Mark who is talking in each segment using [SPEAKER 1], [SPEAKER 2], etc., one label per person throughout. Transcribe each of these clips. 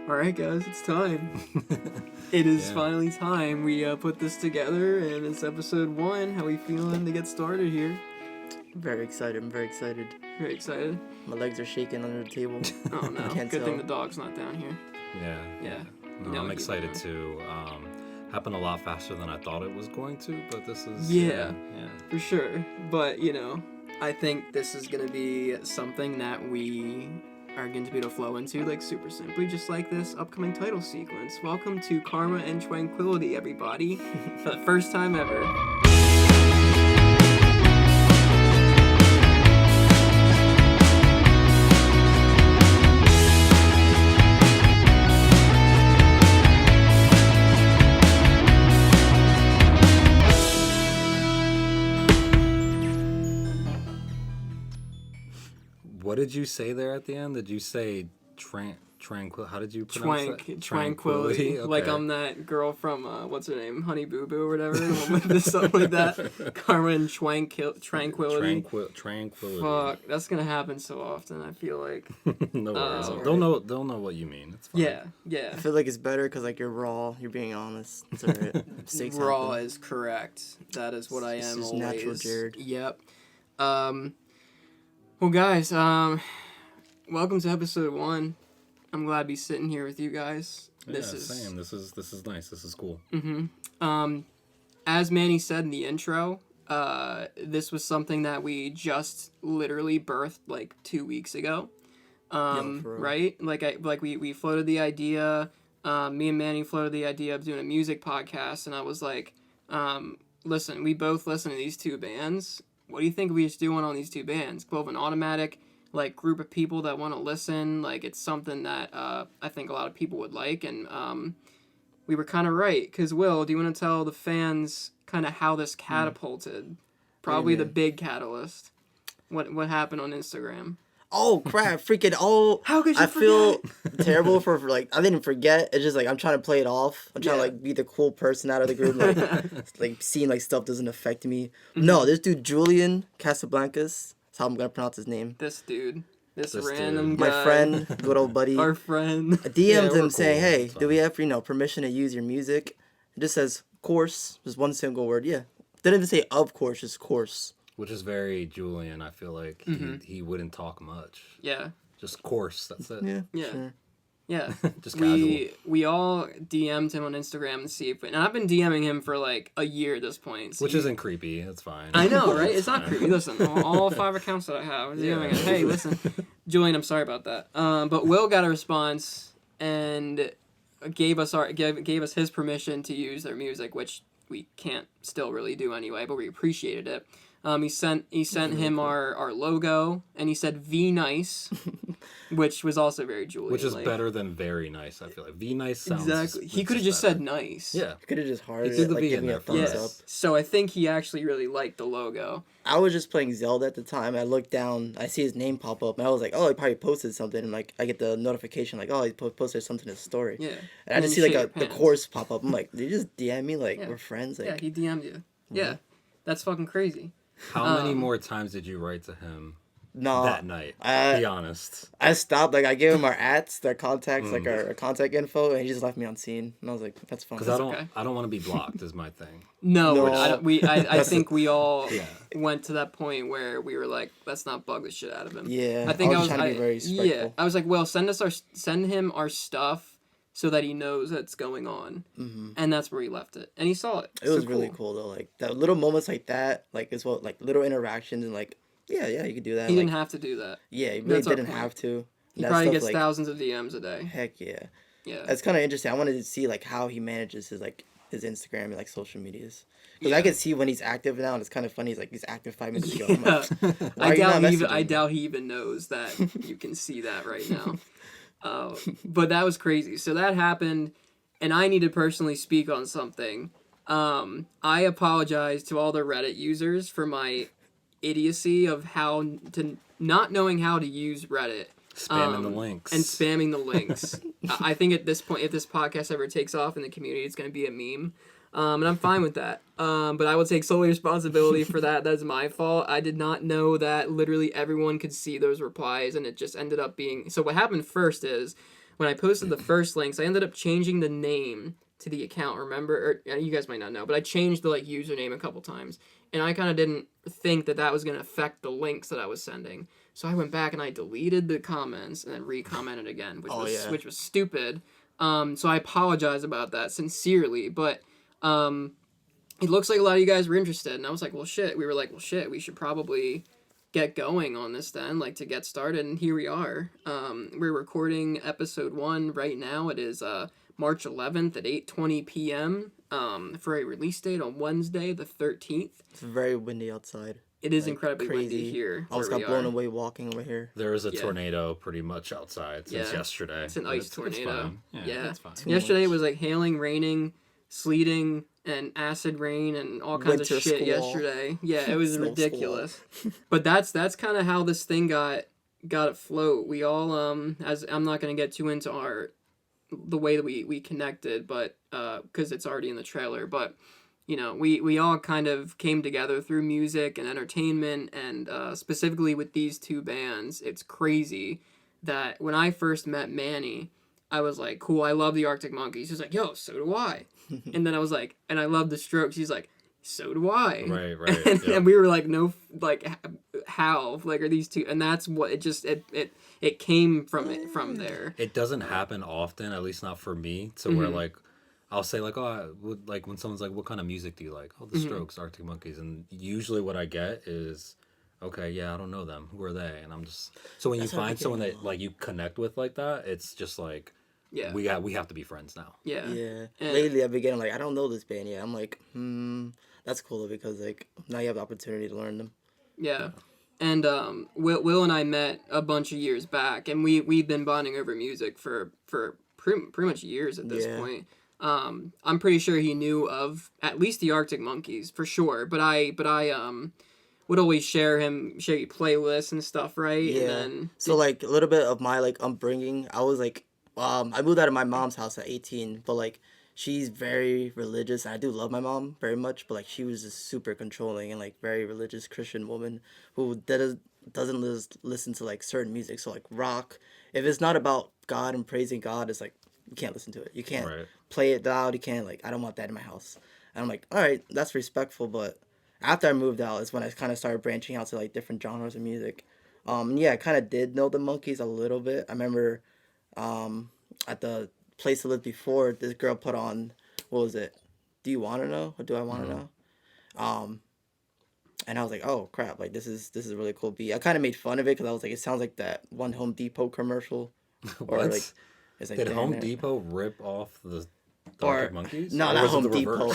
[SPEAKER 1] Alright guys, it's time. It is finally time. We put this together and it's episode 1. How we feeling to get started here?
[SPEAKER 2] Very excited. I'm very excited.
[SPEAKER 1] Very excited?
[SPEAKER 2] My legs are shaking under the table.
[SPEAKER 1] Oh no,
[SPEAKER 2] Can't
[SPEAKER 1] good
[SPEAKER 2] tell.
[SPEAKER 1] thing the dog's not down here.
[SPEAKER 3] Yeah.
[SPEAKER 1] You
[SPEAKER 3] No,
[SPEAKER 1] know
[SPEAKER 3] I'm
[SPEAKER 1] he
[SPEAKER 3] excited
[SPEAKER 1] won't.
[SPEAKER 3] too. Happened a lot faster than I thought it was going to, but this is...
[SPEAKER 1] Yeah. For sure. But, I think this is going to be something that we are going to be able to flow into, like, super simply, just like this upcoming title sequence. Welcome to Karma and Tranquility, everybody, for the first time ever.
[SPEAKER 3] What did you say there at the end? Did you say tranquil? How did you pronounce that?
[SPEAKER 1] Tranquility.
[SPEAKER 3] Okay.
[SPEAKER 1] Like I'm that girl from, what's her name? Honey Boo Boo or whatever. Something like that. Karma and Tranquility.
[SPEAKER 3] Tranquility.
[SPEAKER 1] Fuck, that's gonna happen so often, I feel like.
[SPEAKER 3] No worries.
[SPEAKER 2] Alright.
[SPEAKER 3] They'll know what you mean. It's fine.
[SPEAKER 1] Yeah.
[SPEAKER 2] I feel like it's better because like you're raw. You're being honest. It's alright. Mistakes
[SPEAKER 1] Raw
[SPEAKER 2] happen.
[SPEAKER 1] is correct. That is what I
[SPEAKER 2] It's
[SPEAKER 1] am
[SPEAKER 2] just
[SPEAKER 1] always.
[SPEAKER 2] natural Jared.
[SPEAKER 1] Yep. Well, guys, welcome to episode 1. I'm glad to be sitting here with you guys.
[SPEAKER 3] Same. This is nice. This is cool.
[SPEAKER 1] As Manny said in the intro, this was something that we just literally birthed like 2 weeks ago.
[SPEAKER 2] For real.
[SPEAKER 1] Right? We floated the idea. Me and Manny floated the idea of doing a music podcast, and I was like, listen, we both listen to these two bands. What do you think we just do one on these two bands? Both an automatic like group of people that want to listen. Like it's something that I think a lot of people would like, and we were kind of right. Because Will, do you want to tell the fans kind of how this catapulted? Probably the big catalyst. What happened on Instagram?
[SPEAKER 2] Oh crap! Freaking
[SPEAKER 1] How could you
[SPEAKER 2] I feel
[SPEAKER 1] forget?
[SPEAKER 2] terrible for like I didn't forget. It's just like I'm trying to play it off. I'm trying to like be the cool person out of the group. Like seeing like stuff doesn't affect me. No, this dude Julian Casablancas. That's how I'm gonna pronounce his name.
[SPEAKER 1] This dude. This
[SPEAKER 3] This
[SPEAKER 1] random
[SPEAKER 3] dude.
[SPEAKER 1] guy.
[SPEAKER 2] My friend, good old buddy.
[SPEAKER 1] Our friend.
[SPEAKER 2] I DM'd
[SPEAKER 3] we're
[SPEAKER 2] him saying,
[SPEAKER 3] cool.
[SPEAKER 2] "Hey,
[SPEAKER 3] It's
[SPEAKER 2] do we have permission to use your music?" It just says "course," just one single word. Yeah, didn't even say "of course," just "course."
[SPEAKER 3] Which is very Julian. I feel like he wouldn't talk much.
[SPEAKER 1] Yeah.
[SPEAKER 3] Just course. That's it.
[SPEAKER 2] Yeah,
[SPEAKER 1] Sure. Yeah.
[SPEAKER 3] Just
[SPEAKER 1] we all DM'd him on Instagram to see if, and I've been DMing him for like a year at this point. So
[SPEAKER 3] Which isn't creepy. It's fine.
[SPEAKER 1] I know, right? It's not creepy. Listen, all 5 accounts that I have, I'm DMing him. Hey, listen, Julian, I'm sorry about that. But Will got a response and gave us his permission to use their music, which we can't still really do anyway, but we appreciated it. He sent him our logo, and he said "V nice," which was also very Julian.
[SPEAKER 3] Which is
[SPEAKER 1] like,
[SPEAKER 3] better than very nice. I feel like V nice sounds
[SPEAKER 1] exactly. He
[SPEAKER 3] it's
[SPEAKER 1] could have just
[SPEAKER 3] better.
[SPEAKER 1] said "nice."
[SPEAKER 3] Yeah.
[SPEAKER 2] could have just hearted
[SPEAKER 3] He did
[SPEAKER 2] it,
[SPEAKER 3] the
[SPEAKER 2] like
[SPEAKER 3] V in
[SPEAKER 2] giving
[SPEAKER 3] there
[SPEAKER 2] a thumbs
[SPEAKER 1] Yes.
[SPEAKER 2] up.
[SPEAKER 1] So I think he actually really liked the logo.
[SPEAKER 2] I was just playing Zelda at the time. I looked down, I see his name pop up, and I was like, "Oh, he probably posted something." And like, I get the notification like, "Oh, he posted something in his story."
[SPEAKER 1] Yeah.
[SPEAKER 2] And I just see
[SPEAKER 1] then
[SPEAKER 2] like
[SPEAKER 1] you shake
[SPEAKER 2] the
[SPEAKER 1] your pants.
[SPEAKER 2] course pop up. I'm like, "Did you just DM me? Like
[SPEAKER 1] Yeah.
[SPEAKER 2] we're friends?" Like,
[SPEAKER 1] Yeah, he DM'd you. Yeah, that's fucking crazy.
[SPEAKER 3] How many more times did you write to him
[SPEAKER 2] no,
[SPEAKER 3] that night?
[SPEAKER 2] I-
[SPEAKER 3] Be honest.
[SPEAKER 2] I stopped. Like I gave him our ats, their contacts, like our contact info, and he just left me on scene. And I was like, "That's fine."
[SPEAKER 3] Because
[SPEAKER 1] okay.
[SPEAKER 3] I don't want to be blocked is my thing.
[SPEAKER 1] No,
[SPEAKER 2] No.
[SPEAKER 1] I think we all
[SPEAKER 3] Yeah.
[SPEAKER 1] went to that point where we were like, let's not bug the shit out of him.
[SPEAKER 2] Yeah,
[SPEAKER 1] I think I was
[SPEAKER 2] trying to be very
[SPEAKER 1] yeah.
[SPEAKER 2] respectful.
[SPEAKER 1] I was like, well, send him our stuff so that he knows that's going on, and that's where he left it, and he saw it.
[SPEAKER 2] It was really cool though. Like the little moments like that, like as well, like little interactions and like, yeah, you could do that.
[SPEAKER 1] He
[SPEAKER 2] like,
[SPEAKER 1] didn't have to do that.
[SPEAKER 2] yeah, he really
[SPEAKER 1] That's our
[SPEAKER 2] didn't
[SPEAKER 1] point.
[SPEAKER 2] have to.
[SPEAKER 1] He
[SPEAKER 2] That
[SPEAKER 1] probably
[SPEAKER 2] stuff,
[SPEAKER 1] gets
[SPEAKER 2] like,
[SPEAKER 1] thousands of DMs a day.
[SPEAKER 2] Heck yeah.
[SPEAKER 1] Yeah.
[SPEAKER 2] That's kind of interesting. I wanted to see like how he manages his Instagram and like social medias. Because
[SPEAKER 1] Yeah.
[SPEAKER 2] I can see when he's active now, and it's kind of funny. He's like he's active 5 minutes ago. I'm
[SPEAKER 1] Yeah.
[SPEAKER 2] like, why are you not messaging
[SPEAKER 1] I
[SPEAKER 2] me?
[SPEAKER 1] doubt he even knows that you can see that right now. But that was crazy. So that happened, and I need to personally speak on something. I apologize to all the Reddit users for my idiocy of how to not knowing how to use Reddit.
[SPEAKER 3] Spamming the links.
[SPEAKER 1] And spamming the links. I think at this point, if this podcast ever takes off in the community, it's going to be a meme. And I'm fine with that. But I will take solely responsibility for that. That's my fault. I did not know that literally everyone could see those replies, and it just ended up being... So what happened first is when I posted the first links, I ended up changing the name to the account, remember? Or you guys might not know, but I changed the like username a couple times. And I kind of didn't think that was going to affect the links that I was sending. So I went back and I deleted the comments and then re-commented again, which was stupid. So I apologize about that sincerely, but it looks like a lot of you guys were interested, and I was like, well, shit. We were like, well, shit, we should probably get going on this then, like, to get started, and here we are. We're recording episode 1 right now. It is March 11th at 8:20 p.m. For a release date on Wednesday, the 13th.
[SPEAKER 2] It's very windy outside.
[SPEAKER 1] It is incredibly
[SPEAKER 2] crazy.
[SPEAKER 1] Windy here.
[SPEAKER 2] I was got blown away walking over here.
[SPEAKER 3] There is a tornado pretty much outside since yesterday.
[SPEAKER 1] It's an ice tornado.
[SPEAKER 3] It's fine.
[SPEAKER 1] Yesterday it was like hailing, raining, sleeting, and acid rain and all kinds of shit
[SPEAKER 2] squall.
[SPEAKER 1] Yesterday. Yeah, it was ridiculous. But that's kind of how this thing got afloat. We all as I'm not gonna get too into the way that we connected, but because it's already in the trailer, but. You know, we all kind of came together through music and entertainment, and specifically with these two bands, it's crazy that when I first met Manny, I was like, cool, I love the Arctic Monkeys. He's like, yo, so do I. And then I was like, and I love the Strokes. He's like, so do I.
[SPEAKER 3] Right.
[SPEAKER 1] And we were like, no, like, how? Like, are these two? And that's what it came from there.
[SPEAKER 3] It doesn't happen often, at least not for me, to where, like, I'll say, like, like, when someone's like, what kind of music do you like? Oh, the Strokes, Arctic Monkeys. And usually what I get is, okay, yeah, I don't know them. Who are they? And I'm just... So when you find someone that, like, you connect with like that, it's just like, we have to be friends now.
[SPEAKER 1] Yeah.
[SPEAKER 2] Yeah. Lately, I've been getting, like, I don't know this band yet. I'm like, that's cool, though, because, like, now you have the opportunity to learn them.
[SPEAKER 1] Yeah. And Will and I met a bunch of years back, and we've been bonding over music for pretty much years at this point. I'm pretty sure he knew of at least the Arctic Monkeys for sure, but I would always share playlists and stuff, right?
[SPEAKER 2] Yeah.
[SPEAKER 1] And then,
[SPEAKER 2] so like a little bit of my like upbringing, I was like, I moved out of my mom's house at 18, but like she's very religious. And I do love my mom very much, but like she was just super controlling and like very religious Christian woman who doesn't listen to like certain music. So like rock, if it's not about God and praising God, it's like you can't listen to it. You can't play it loud. You can't like, I don't want that in my house. And I'm like, all right, that's respectful. But after I moved out is when I kind of started branching out to like different genres of music. Yeah, I kind of did know the Monkees a little bit. I remember at the place I lived before, this girl put on, what was it? Do You Want to Know? Or Do I Want to Know? And I was like, oh crap, like this is a really cool beat. I kind of made fun of it because I was like, it sounds like that one Home Depot commercial.
[SPEAKER 3] Or
[SPEAKER 2] like, it's like,
[SPEAKER 3] did Home Depot rip off the Arctic Monkeys?
[SPEAKER 2] No, not Home Depot.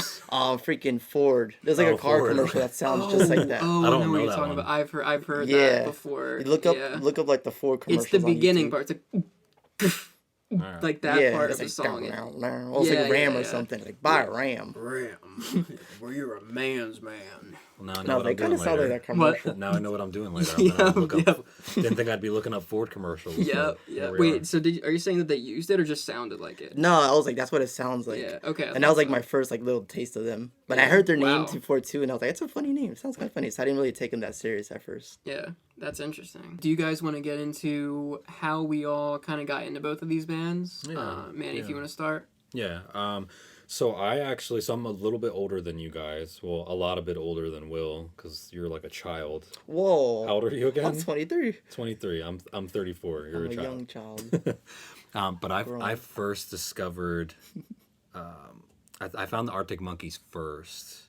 [SPEAKER 2] Freaking Ford. There's like a car
[SPEAKER 3] Ford.
[SPEAKER 2] commercial that sounds just like that.
[SPEAKER 1] Oh,
[SPEAKER 3] I don't
[SPEAKER 1] know
[SPEAKER 3] know
[SPEAKER 1] what you're
[SPEAKER 3] that
[SPEAKER 1] talking
[SPEAKER 3] one.
[SPEAKER 1] about. I've heard that before.
[SPEAKER 2] You look up like the Ford commercials.
[SPEAKER 1] It's the beginning
[SPEAKER 2] on
[SPEAKER 1] part. It's like like that part of the song.
[SPEAKER 2] It's like Ram or something. Like buy a Ram.
[SPEAKER 1] Ram, where you're a man's man.
[SPEAKER 3] Well, now I know what
[SPEAKER 2] they
[SPEAKER 3] I'm
[SPEAKER 2] kind
[SPEAKER 3] doing
[SPEAKER 2] of sound like
[SPEAKER 3] later.
[SPEAKER 2] that commercial.
[SPEAKER 3] Now I know what I'm doing later. I'm gonna look up. Didn't think I'd be looking up Ford commercials.
[SPEAKER 1] Yeah. Wait, so are you saying that they used it or just sounded like it?
[SPEAKER 2] No, I was like, that's what it sounds like.
[SPEAKER 1] Yeah. Okay.
[SPEAKER 2] And that was like my first like little taste of them. But I heard their name before too, and I was like, it's a funny name. It sounds kind of funny. So I didn't really take them that serious at first.
[SPEAKER 1] Yeah, that's interesting. Do you guys want to get into how we all kind of got into both of these bands?
[SPEAKER 3] Yeah.
[SPEAKER 1] Manny, if you want to start.
[SPEAKER 3] Yeah. So I'm a little bit older than you guys. Well, a lot a bit older than Will, because you're like a child.
[SPEAKER 2] Whoa.
[SPEAKER 3] How old are you again?
[SPEAKER 2] I'm 23.
[SPEAKER 3] 23. I'm 34. You're
[SPEAKER 2] I'm
[SPEAKER 3] a child.
[SPEAKER 2] young child.
[SPEAKER 3] But I first discovered, I found the Arctic Monkeys first.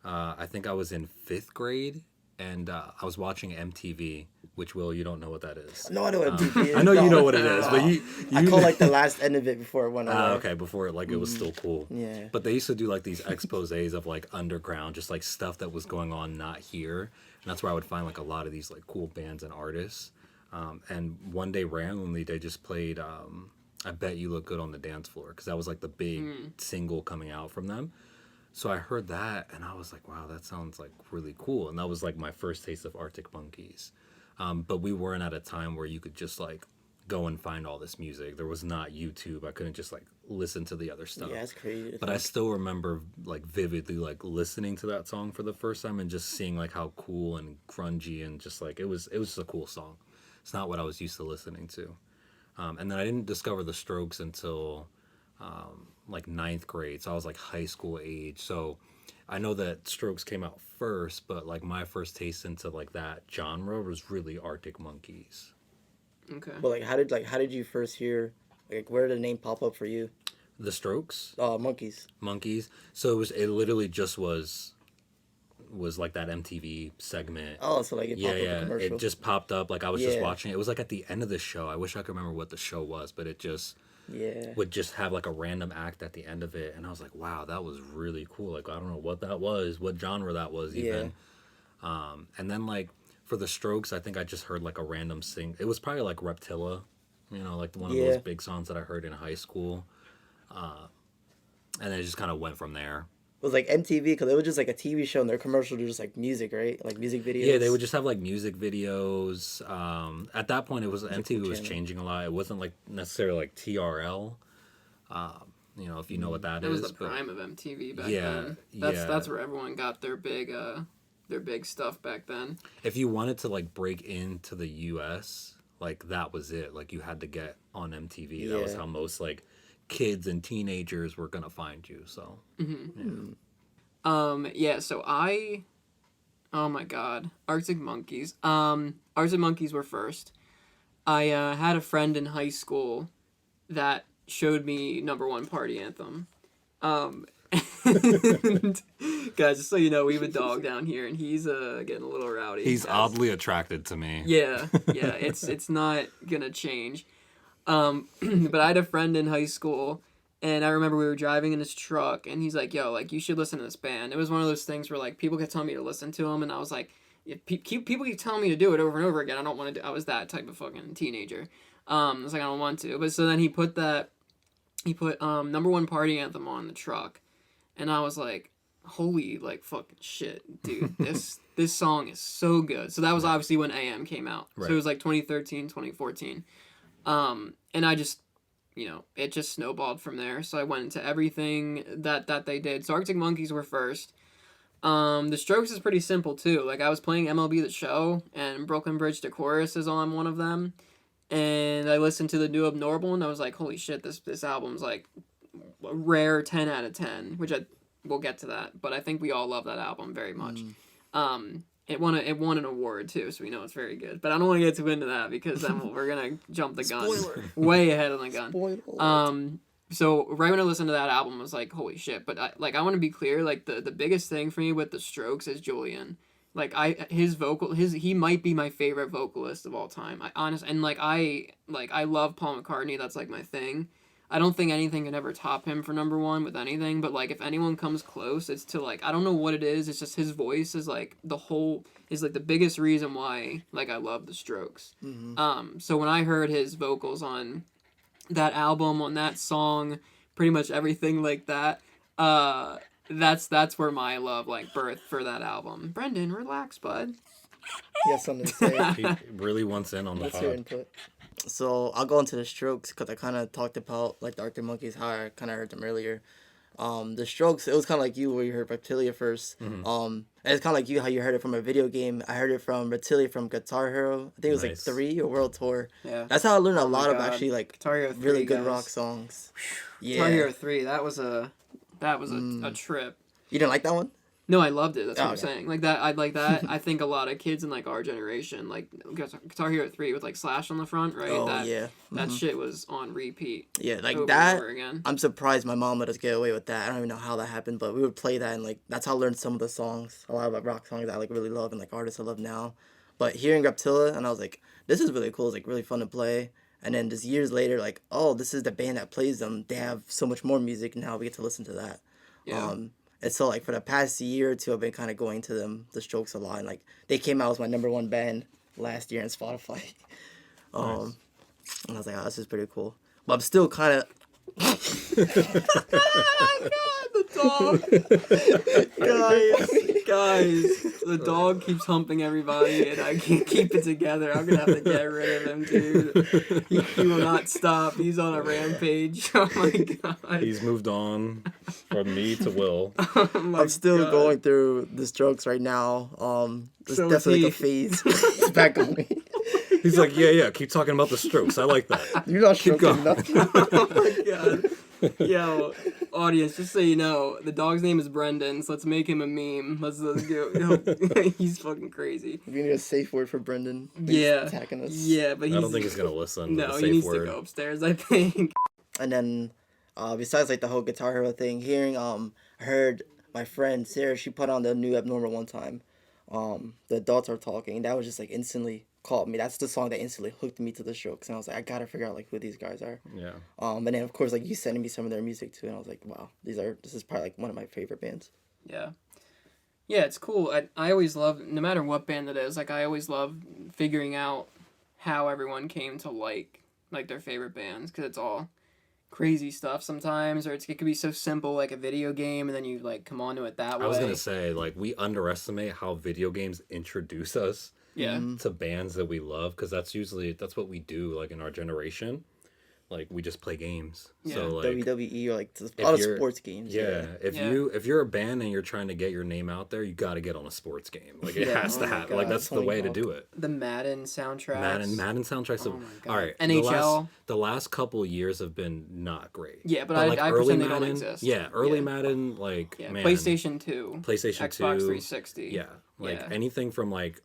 [SPEAKER 3] I think I was in 5th grade, and I was watching MTV, which, Will, you don't know what that is.
[SPEAKER 2] No, I know what MTV is.
[SPEAKER 3] I know you know what it is, but you
[SPEAKER 2] I call like the last end of it before it went away.
[SPEAKER 3] Okay, before it was still cool.
[SPEAKER 2] Yeah.
[SPEAKER 3] But they used to do like these exposés of like underground, just like stuff that was going on not here. And that's where I would find like a lot of these like cool bands and artists. And one day randomly they just played I Bet You Look Good on the Dance Floor, because that was like the big single coming out from them. So I heard that and I was like, wow, that sounds like really cool. And that was like my first taste of Arctic Monkeys. But we weren't at a time where you could just like go and find all this music. There was not YouTube. I couldn't just like listen to the other stuff.
[SPEAKER 2] Yeah, it's crazy.
[SPEAKER 3] But I still remember like vividly like listening to that song for the first time and just seeing like how cool and grungy and just like it was a cool song. It's not what I was used to listening to. And then I didn't discover the Strokes until like ninth grade. So I was like high school age. So I know that Strokes came out first, but like my first taste into like that genre was really Arctic Monkeys.
[SPEAKER 1] Okay.
[SPEAKER 2] But how did you first hear, like, where did the name pop up for you?
[SPEAKER 3] The Strokes,
[SPEAKER 2] Monkeys.
[SPEAKER 3] Monkeys. So it literally just was like that MTV segment.
[SPEAKER 2] Oh, so like it popped up a commercial.
[SPEAKER 3] It just popped up. Like I was just watching it. It was like at the end of the show. I wish I could remember what the show was, but it just would just have like a random act at the end of it, and I was like, wow, that was really cool. Like I don't know what that was, what genre that was even. And then like for the Strokes, I think I just heard like a random sing. It was probably like Reptilla, like one of those big songs that I heard in high school. And then it just kind of went from there.
[SPEAKER 2] It was like MTV, because it was just like a TV show, and their commercials were just like music, right? Like music videos.
[SPEAKER 3] Yeah, they would just have like music videos. At that point, it was MTV was changing a lot. It wasn't like necessarily like TRL. If you know what that is.
[SPEAKER 1] It was the prime of MTV back then. That's where everyone got their big stuff back then.
[SPEAKER 3] If you wanted to like break into the US, like that was it. Like you had to get on MTV. That was how most like kids and teenagers were gonna find you. So
[SPEAKER 1] so oh my god, Arctic Monkeys. Arctic Monkeys were first. I had a friend in high school that showed me Number One Party Anthem. Guys, just so you know, we have a dog down here, and he's getting a little rowdy.
[SPEAKER 3] He's oddly attracted to me.
[SPEAKER 1] Yeah, it's not gonna change. But I had a friend in high school, and I remember we were driving in his truck, and he's like, yo, like, you should listen to this band. It was one of those things where, like, people kept telling me to listen to them, and I was like, people keep telling me to do it over and over again. I don't want to do. I was that type of fucking teenager. I was like, I don't want to. But so then he put Number One Party Anthem on the truck, and I was like, holy, like, fucking shit, dude. This song is so good. So that was obviously when AM came out. Right. So it was like 2013, 2014. And I just, it just snowballed from there. So I went into everything that they did. So Arctic Monkeys were first. The Strokes is pretty simple too. Like I was playing MLB The Show, and Brooklyn Bridge to Chorus is on one of them. And I listened to the New Abnormal, and I was like, holy shit, this album's like a rare 10 out of 10, which we'll get to that. But I think we all love that album very much. It won an award too, so we know it's very good. But I don't want to get too into that, because then we're gonna jump the gun way ahead of the gun. Spoiler. So right when I listened to that album, I was like, holy shit. But I want to be clear, like the biggest thing for me with the Strokes is Julian. Like he might be my favorite vocalist of all time. I love Paul McCartney. That's like my thing. I don't think anything can ever top him for number one with anything, but like if anyone comes close, it's to like, I don't know what it is. It's just his voice is like the biggest reason why like I love the Strokes. Mm-hmm. So when I heard his vocals on that album, on that song, pretty much everything like that, that's where my love like birthed for that album. Brendan, relax, bud.
[SPEAKER 2] He has something to say.
[SPEAKER 3] He really wants in on the
[SPEAKER 2] pod. Your input. So I'll go into the Strokes, because I kind of talked about like the Arctic Monkeys, how I kind of heard them earlier. The Strokes, it was kind of like you, where you heard Reptilia first. Mm-hmm. And it's kind of like you, how you heard it from a video game. I heard it from Reptilia from Guitar Hero. I think it was like 3 or World Tour. Yeah. That's how I learned a lot of actually like Guitar Hero 3, really good rock songs.
[SPEAKER 1] Yeah. Guitar Hero 3, that was a trip.
[SPEAKER 2] You didn't like that one?
[SPEAKER 1] No, I loved it. That's what I'm saying. Like that, I like that. I think a lot of kids in like our generation, like Guitar Hero 3 with like Slash on the front, right?
[SPEAKER 2] Oh,
[SPEAKER 1] that shit was on repeat.
[SPEAKER 2] Yeah, like that. I'm surprised my mom let us get away with that. I don't even know how that happened, but we would play that, and like that's how I learned some of the songs. A lot of like rock songs that I like really love, and like artists I love now. But hearing Reptilia, and I was like, this is really cool. It's like really fun to play. And then just years later, like, oh, this is the band that plays them. They have so much more music now. We get to listen to that. Yeah. And so, like, for the past year or two, I've been kind of going to the Strokes a lot. And, like, they came out as my number one band last year on Spotify. Nice. And I was like, oh, this is pretty cool. But I'm still kind of...
[SPEAKER 1] Oh, my God, the dog. Guys, the dog keeps humping everybody, and I can't keep it together. I'm going to have to get rid of him, dude. He will not stop. He's on a rampage. Oh, my God.
[SPEAKER 3] He's moved on from me to Will.
[SPEAKER 1] Oh,
[SPEAKER 2] I'm still going through the Strokes right now. It's so definitely like a phase. It's back on me.
[SPEAKER 3] He's like, yeah, keep talking about the Strokes. I like that.
[SPEAKER 2] You're not
[SPEAKER 3] Keep
[SPEAKER 2] stroking
[SPEAKER 3] going.
[SPEAKER 2] nothing.
[SPEAKER 1] Oh my god. Yo, audience, just so you know, the dog's name is Brendan, so let's make him a meme. Let's go. He's fucking crazy.
[SPEAKER 2] We need a safe word for Brendan.
[SPEAKER 1] Yeah.
[SPEAKER 2] Attacking us.
[SPEAKER 1] Yeah, but he's...
[SPEAKER 3] I don't think he's gonna listen to
[SPEAKER 1] No,
[SPEAKER 3] the
[SPEAKER 1] he
[SPEAKER 3] safe
[SPEAKER 1] needs
[SPEAKER 3] word.
[SPEAKER 1] to go upstairs, I think.
[SPEAKER 2] And then, besides like the whole Guitar Hero thing, I heard my friend Sarah, she put on the new Abnormal one time. The Adults Are Talking. That was just like instantly caught me. That's the song that instantly hooked me to the Strokes, and I was like, I gotta figure out like who these guys are.
[SPEAKER 3] Yeah.
[SPEAKER 2] And then of course like you sending me some of their music too, and I was like, wow, this is probably like one of my favorite bands.
[SPEAKER 1] Yeah. Yeah, it's cool. I always love, no matter what band it is, like I always love figuring out how everyone came to like their favorite bands, because it's all crazy stuff sometimes, or it could be so simple like a video game, and then you like come onto it that way.
[SPEAKER 3] I was gonna say, like, we underestimate how video games introduce us
[SPEAKER 1] Yeah.
[SPEAKER 3] to bands that we love, because that's what we do, like, in our generation. Like, we just play games.
[SPEAKER 1] Yeah.
[SPEAKER 3] So like
[SPEAKER 2] WWE or like a lot of
[SPEAKER 3] you're-
[SPEAKER 2] sports games.
[SPEAKER 3] Yeah, if you're a band and you're trying to get your name out there, you got to get on a sports game. Like, it
[SPEAKER 2] Yeah,
[SPEAKER 3] has
[SPEAKER 2] oh
[SPEAKER 3] to
[SPEAKER 2] my
[SPEAKER 3] happen.
[SPEAKER 2] God,
[SPEAKER 3] Like, that's the
[SPEAKER 2] Tony
[SPEAKER 3] way to
[SPEAKER 2] Hawk.
[SPEAKER 3] do it.
[SPEAKER 1] The Madden soundtracks.
[SPEAKER 3] Madden soundtracks.
[SPEAKER 1] Oh my God.
[SPEAKER 3] All right,
[SPEAKER 1] NHL.
[SPEAKER 3] The last couple years have been not great.
[SPEAKER 1] Yeah, but I
[SPEAKER 3] early
[SPEAKER 1] pretend they don't
[SPEAKER 3] Madden,
[SPEAKER 1] exist.
[SPEAKER 3] yeah, early
[SPEAKER 1] Yeah.
[SPEAKER 3] Madden, like,
[SPEAKER 1] Yeah,
[SPEAKER 3] man,
[SPEAKER 1] PlayStation 2.
[SPEAKER 3] PlayStation
[SPEAKER 1] Xbox
[SPEAKER 3] 2,
[SPEAKER 1] 360.
[SPEAKER 3] yeah, like
[SPEAKER 1] Yeah.
[SPEAKER 3] anything from like,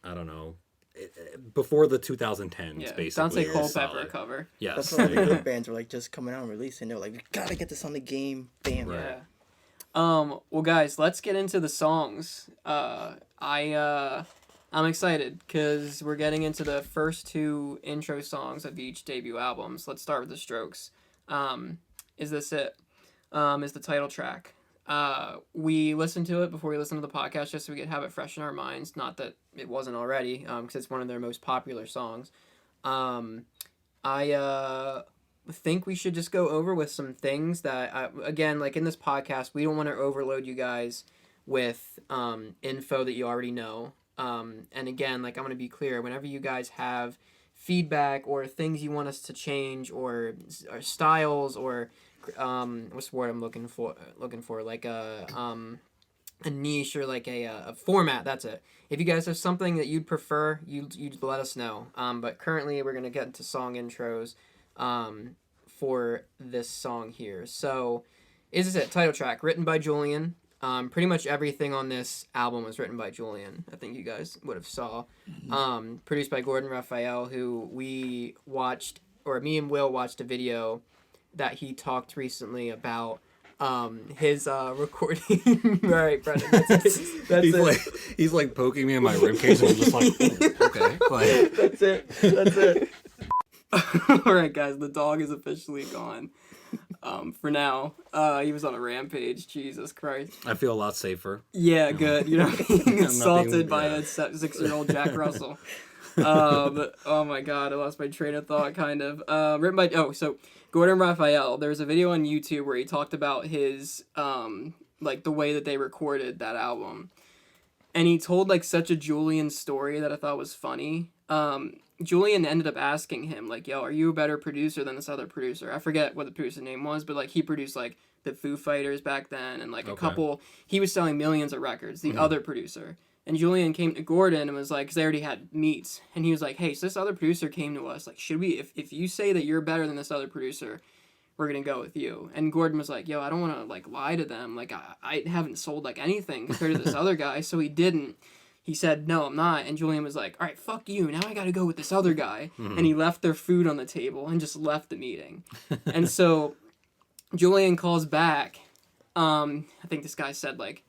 [SPEAKER 3] I don't know, before the 2010s,
[SPEAKER 1] Yeah.
[SPEAKER 3] basically.
[SPEAKER 1] Dante
[SPEAKER 3] is
[SPEAKER 1] Culpepper
[SPEAKER 3] solid.
[SPEAKER 1] cover.
[SPEAKER 3] Yes,
[SPEAKER 2] That's
[SPEAKER 3] there
[SPEAKER 2] when
[SPEAKER 3] you
[SPEAKER 2] the
[SPEAKER 3] go.
[SPEAKER 2] good bands were like just coming out and releasing. They were like, we gotta get this on the game. Bam.
[SPEAKER 3] Right.
[SPEAKER 1] Yeah. Well, guys, let's get into the songs. I'm excited because we're getting into the first two intro songs of each debut album. So let's start with the Strokes. Is This It? Is the title track. We listened to it before we listened to the podcast just so we could have it fresh in our minds. Not that it wasn't already, because it's one of their most popular songs. I think we should just go over with some things that, again, like in this podcast, we don't want to overload you guys with info that you already know. And again, like I'm going to be clear, whenever you guys have feedback or things you want us to change or styles or what's the word I'm looking for, like a niche or like a format, that's it. If you guys have something that you'd prefer, you'd let us know. But currently we're going to get into song intros for this song here. So, Is This It? Title track, written by Julian. Pretty much everything on this album was written by Julian. I think you guys would have saw. Produced by Gordon Raphael, who we watched, or me and Will watched a video that he talked recently about his recording. Right, Brendan. That's
[SPEAKER 3] He's like poking me in my ribcage, and I'm just like, oh, okay, like,
[SPEAKER 1] That's it. All right, guys, the dog is officially gone. For now, he was on a rampage. Jesus Christ.
[SPEAKER 3] I feel a lot safer.
[SPEAKER 1] Yeah, good. You're not being assaulted by
[SPEAKER 3] yeah.
[SPEAKER 1] a 6-year-old Jack Russell. Oh my God, I lost my train of thought. Kind of. Written by so Gordon Raphael. There's a video on YouTube where he talked about his like the way that they recorded that album, and he told like such a Julian story that I thought was funny. Julian ended up asking him, like, yo, are you a better producer than this other producer? I forget what the producer's name was, but, like, he produced, like, the Foo Fighters back then, and, like, a couple... He was selling millions of records, the other producer. And Julian came to Gordon and was like, because they already had meets, and he was like, hey, so this other producer came to us, like, should we... If you say that you're better than this other producer, we're gonna go with you. And Gordon was like, yo, I don't want to, like, lie to them. Like, I haven't sold, like, anything compared to this other guy, so he didn't. He said, no, I'm not. And Julian was like, all right, fuck you. Now I got to go with this other guy. And he left their food on the table and just left the meeting. And so Julian calls back. I think this guy said, like,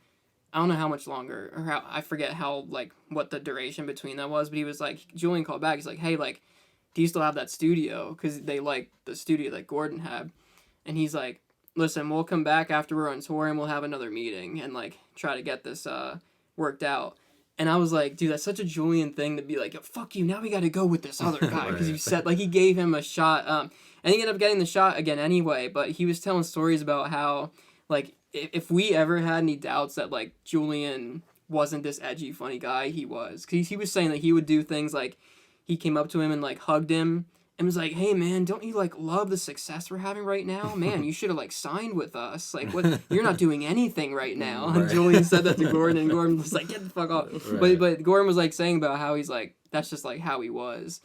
[SPEAKER 1] I don't know how much longer, or how, I forget how, like, what the duration between that was. But he was like, Julian called back. He's like, hey, like, do you still have that studio? Because they like the studio that Gordon had. And he's like, listen, we'll come back after we're on tour and we'll have another meeting and, like, try to get this worked out. And I was like, dude, that's such a Julian thing to be like, yo, fuck you, now we got to go with this other guy. Because you said, like, he gave him a shot. And he ended up getting the shot again anyway. But he was telling stories about how, like, if we ever had any doubts that, like, Julian wasn't this edgy, funny guy, he was. Because he was saying that he would do things like, he came up to him and, like, hugged him and was like, "Hey man, don't you like love the success we're having right now? Man, you should have like signed with us. Like, what? You're not doing anything right now." And
[SPEAKER 3] Right.
[SPEAKER 1] Julian said that to Gordon, and Gordon was like, "Get the fuck off."
[SPEAKER 3] Right.
[SPEAKER 1] But Gordon was like saying about how he's like, that's just like how he was.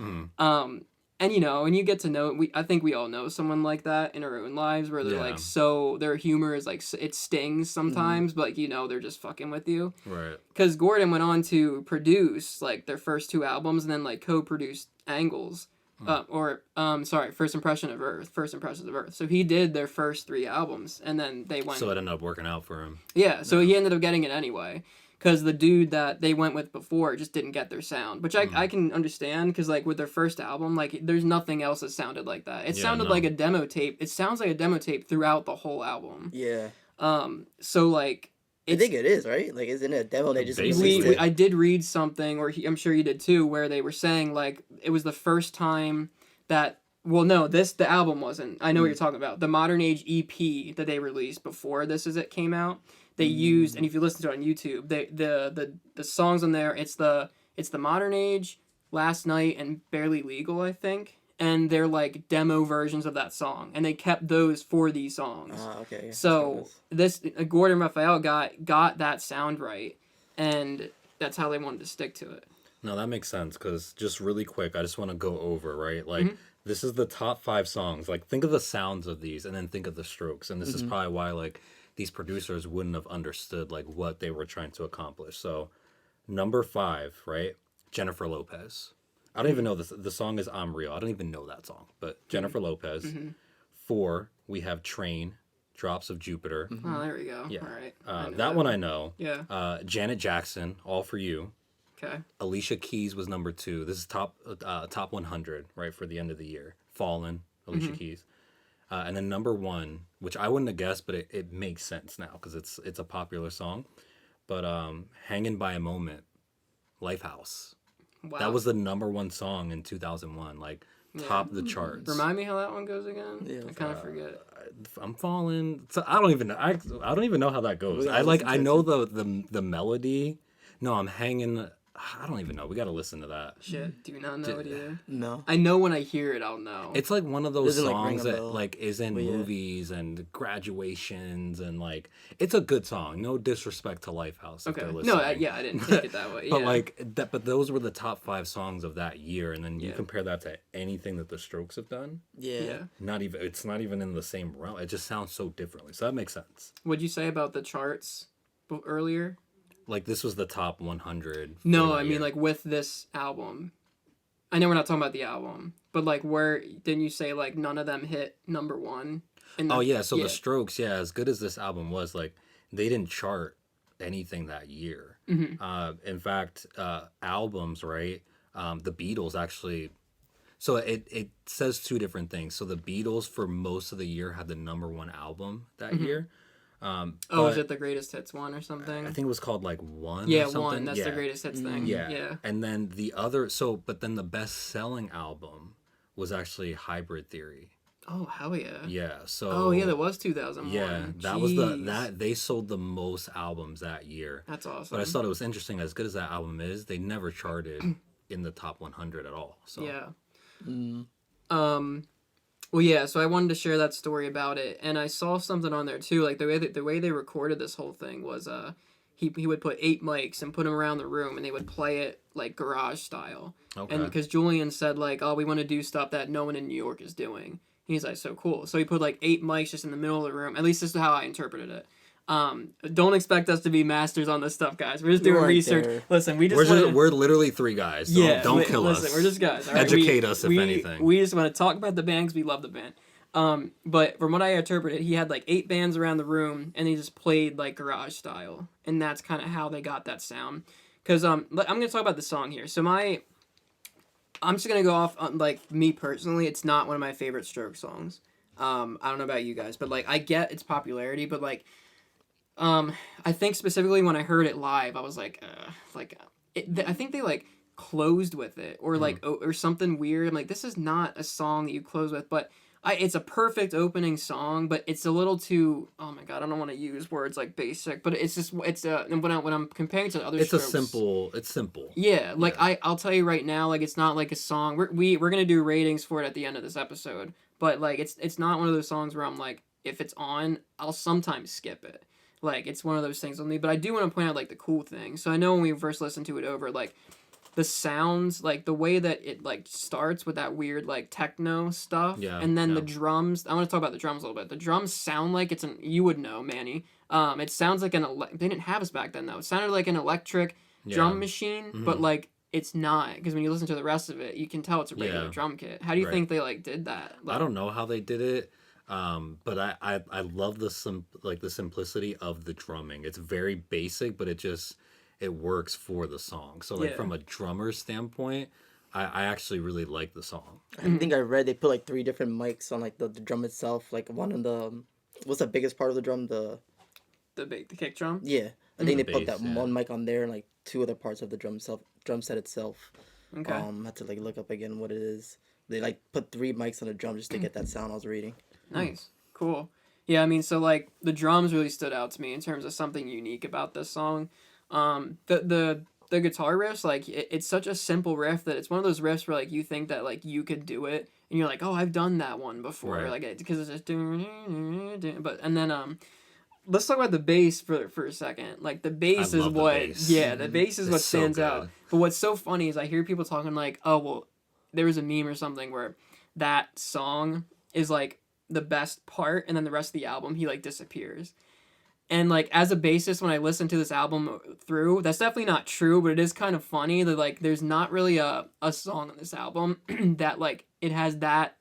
[SPEAKER 1] And you know, and you get to know, I think we all know someone like that in our own lives where they're like, so their humor is like, it stings sometimes, but you know, they're just fucking with you.
[SPEAKER 3] Right.
[SPEAKER 1] Because Gordon went on to produce like their first 2 albums and then like co-produced Angles. First Impressions of Earth. So he did their first 3 albums, and then they went.
[SPEAKER 3] So it ended up working out for him.
[SPEAKER 1] Yeah, so he ended up getting it anyway, because the dude that they went with before just didn't get their sound, which I can understand, because like with their first album, like there's nothing else that sounded like that. It sounded like a demo tape. It sounds like a demo tape throughout the whole album.
[SPEAKER 2] Yeah.
[SPEAKER 1] So like.
[SPEAKER 2] I think it is, right? Like, isn't it a demo? They just
[SPEAKER 1] I did read something, or I'm sure you did too, where they were saying like it was the first time that. Well, no, the album wasn't. I know what you're talking about. The Modern Age EP that they released before This Is It came out, they used, and if you listen to it on YouTube, the songs on there, it's the Modern Age, Last Night, and Barely Legal, I think. And they're like demo versions of that song, and they kept those for these songs.
[SPEAKER 2] Okay.
[SPEAKER 1] So this Gordon Raphael got that sound right, and that's how they wanted to stick to it.
[SPEAKER 3] No, that makes sense, because just really quick, I just want to go over, right? Like, this is the top 5 songs. Like, think of the sounds of these, and then think of the strokes. And this is probably why, like, these producers wouldn't have understood, like, what they were trying to accomplish. So, number 5, right? Jennifer Lopez. I don't even know this. The song is I'm Real. I don't even know that song. But Jennifer Lopez. 4, we have Train, Drops of Jupiter.
[SPEAKER 1] Oh, there we go.
[SPEAKER 3] Yeah.
[SPEAKER 1] All right.
[SPEAKER 3] That one I know.
[SPEAKER 1] Yeah.
[SPEAKER 3] Janet Jackson, All For You.
[SPEAKER 1] Okay.
[SPEAKER 3] Alicia Keys was number 2. This is top 100, right, for the end of the year. Fallen, Alicia Keys. And then number 1, which I wouldn't have guessed, but it makes sense now because it's a popular song. But Hanging by a Moment, Lifehouse.
[SPEAKER 1] Wow.
[SPEAKER 3] That was the number 1 song in 2001, like top the charts.
[SPEAKER 1] Remind me how that one goes again?
[SPEAKER 2] Yeah,
[SPEAKER 1] I kind of forget.
[SPEAKER 3] I'm falling. So I don't even know. I don't even know how that goes. I know the melody. No, I'm hanging. I don't even know. We got to listen to that.
[SPEAKER 1] Shit, do you not know it either?
[SPEAKER 2] No.
[SPEAKER 1] I know when I hear it, I'll know.
[SPEAKER 3] It's like one of those
[SPEAKER 2] Doesn't,
[SPEAKER 3] songs
[SPEAKER 2] ring a
[SPEAKER 3] that
[SPEAKER 2] bell.
[SPEAKER 3] like is in movies and graduations and like it's a good song. No disrespect to Lifehouse.
[SPEAKER 1] Okay.
[SPEAKER 3] If they're listening.
[SPEAKER 1] No, I didn't take it that way.
[SPEAKER 3] But
[SPEAKER 1] yeah.
[SPEAKER 3] like that. But those were the top 5 songs of that year, and then you compare that to anything that the Strokes have done.
[SPEAKER 2] Yeah.
[SPEAKER 3] It's not even in the same realm. It just sounds so differently. So that makes sense.
[SPEAKER 1] What'd you say about the charts earlier?
[SPEAKER 3] Like this was the top 100.
[SPEAKER 1] No, I mean like with this album. I know we're not talking about the album, but like where didn't you say like none of them hit number 1?
[SPEAKER 3] So the Strokes, as good as this album was, like they didn't chart anything that year. In fact, albums, right? The Beatles actually. So it says 2 different things. So the Beatles for most of the year had the number 1 album that year.
[SPEAKER 1] Is it the greatest hits one or something?
[SPEAKER 3] I think it was called like One.
[SPEAKER 1] Yeah,
[SPEAKER 3] or something.
[SPEAKER 1] One. That's the greatest hits thing. Yeah.
[SPEAKER 3] And then the other. But then the best-selling album was actually Hybrid Theory.
[SPEAKER 1] Oh hell yeah.
[SPEAKER 3] Yeah. So.
[SPEAKER 1] Oh yeah, that was 2001.
[SPEAKER 3] Yeah, that was that they sold the most albums that year.
[SPEAKER 1] That's awesome.
[SPEAKER 3] But I thought it was interesting. As good as that album is, they never charted in the top 100 at all. So.
[SPEAKER 1] Yeah. Well, yeah, so I wanted to share that story about it, and I saw something on there too. Like the way they recorded this whole thing was, he would put 8 mics and put them around the room, and they would play it like garage style.
[SPEAKER 3] Okay.
[SPEAKER 1] And because Julian said like, oh, we want to do stuff that no one in New York is doing. He's like, so cool. So he put like 8 mics just in the middle of the room. At least this is how I interpreted it. Don't expect us to be masters on this stuff, guys. We're just doing research.
[SPEAKER 2] There.
[SPEAKER 1] Listen,
[SPEAKER 3] we're literally 3 guys. Don't kill us.
[SPEAKER 1] Listen, we're just guys. All right?
[SPEAKER 3] Educate us, if anything.
[SPEAKER 1] We just want to talk about the band because we love the band. But from what I interpreted, he had like 8 bands around the room, and he just played like garage style, and that's kind of how they got that sound. Because I'm gonna talk about the song here. So I'm just gonna go off on like me personally. It's not one of my favorite Stroke songs. I don't know about you guys, but like I get its popularity, but like. I think specifically when I heard it live, I was like I think they like closed with it or like or something weird. I'm like, this is not a song that you close with, but it's a perfect opening song, but it's a little too. Oh my god, I don't want to use words like basic, but it's just when I'm comparing it to other.
[SPEAKER 3] It's
[SPEAKER 1] Strokes,
[SPEAKER 3] it's simple.
[SPEAKER 1] Yeah, like
[SPEAKER 3] Yeah.
[SPEAKER 1] I'll tell you right now, like it's not like a song. We're gonna do ratings for it at the end of this episode, but like it's not one of those songs where I'm like, if it's on, I'll sometimes skip it. Like it's one of those things with me. But I do want to point out like the cool thing. So I know when we first listened to it over, like the sounds, like the way that it like starts with that weird like techno stuff,
[SPEAKER 3] Yeah,
[SPEAKER 1] and then
[SPEAKER 3] yeah.
[SPEAKER 1] the drums. I want to talk about the drums a little bit. The drums sound like it's an, you would know, Manny. It sounds like they didn't have us back then though. It sounded like an electric drum machine, but like it's not, because when you listen to the rest of it, you can tell it's a regular drum kit. How do you think they like did that? Like,
[SPEAKER 3] I don't know how they did it. But I love the the simplicity of the drumming. It's very basic, but it works for the song. So like from a drummer standpoint, I actually really like the song.
[SPEAKER 2] I think I read they put like 3 different mics on like the drum itself. Like one of the what's the biggest part of the drum?
[SPEAKER 1] the kick drum.
[SPEAKER 2] Yeah, I think they put
[SPEAKER 3] bass,
[SPEAKER 2] that one mic on there and like 2 other parts of the drum set itself.
[SPEAKER 1] Okay.
[SPEAKER 2] I had to like look up again what it is. They like put 3 mics on the drum just to get that sound I was reading.
[SPEAKER 1] Nice. Cool. Yeah, I mean, so like the drums really stood out to me in terms of something unique about this song. The guitar riffs, like it's such a simple riff that it's one of those riffs where like you think that like you could do it and you're like, oh, I've done that one before,
[SPEAKER 3] Right.
[SPEAKER 1] like because it's just but and then let's talk about the bass for a second. Like the bass
[SPEAKER 3] I
[SPEAKER 1] is
[SPEAKER 3] love the
[SPEAKER 1] what
[SPEAKER 3] bass.
[SPEAKER 1] yeah, the bass is
[SPEAKER 3] It's
[SPEAKER 1] what
[SPEAKER 3] so
[SPEAKER 1] stands
[SPEAKER 3] good.
[SPEAKER 1] out. But what's so funny is I hear people talking like, oh well, there was a meme or something where that song is like the best part and then the rest of the album he like disappears. And like as a bassist, when I listen to this album through, that's definitely not true, but it is kind of funny that like there's not really a song on this album that like it has that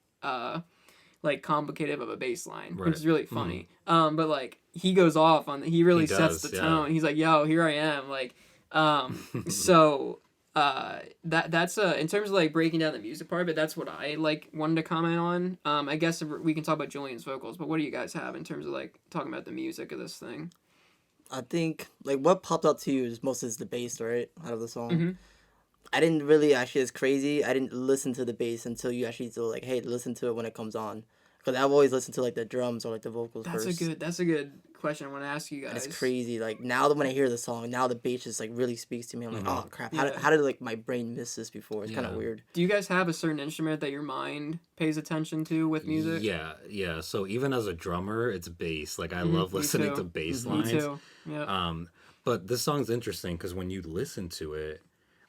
[SPEAKER 1] like complicated of a bass line,
[SPEAKER 3] Right.
[SPEAKER 1] which is really funny. But like he goes off on he really
[SPEAKER 3] He
[SPEAKER 1] sets
[SPEAKER 3] does,
[SPEAKER 1] the
[SPEAKER 3] yeah.
[SPEAKER 1] tone. He's like, yo, here I am. Like so that's in terms of like breaking down the music part of it, that's what I like wanted to comment on. I guess we can talk about Julian's vocals, but what do you guys have in terms of like talking about the music of this thing?
[SPEAKER 2] I think like what popped out to you is most is the bass, right, out of the song.
[SPEAKER 1] Mhm.
[SPEAKER 2] I didn't really actually. It's crazy. I didn't listen to the bass until you actually told like, hey, listen to it when it comes on, because I've always listened to like the drums or like the vocals
[SPEAKER 1] That's
[SPEAKER 2] first.
[SPEAKER 1] that's a good question I want to ask you
[SPEAKER 2] And
[SPEAKER 1] guys.
[SPEAKER 2] it's crazy. Like now that when I hear the song, now the bass just like really speaks to me. I'm like, oh crap,
[SPEAKER 1] Yeah.
[SPEAKER 2] how did like my brain miss this before? It's kind of
[SPEAKER 3] Yeah.
[SPEAKER 2] weird.
[SPEAKER 1] Do you guys have a certain instrument that your mind pays attention to with music?
[SPEAKER 3] Yeah. So even as a drummer, it's bass. Like I love listening
[SPEAKER 1] too.
[SPEAKER 3] to bass
[SPEAKER 1] Me
[SPEAKER 3] lines.
[SPEAKER 1] too. Yeah.
[SPEAKER 3] But this song's interesting because when you listen to it,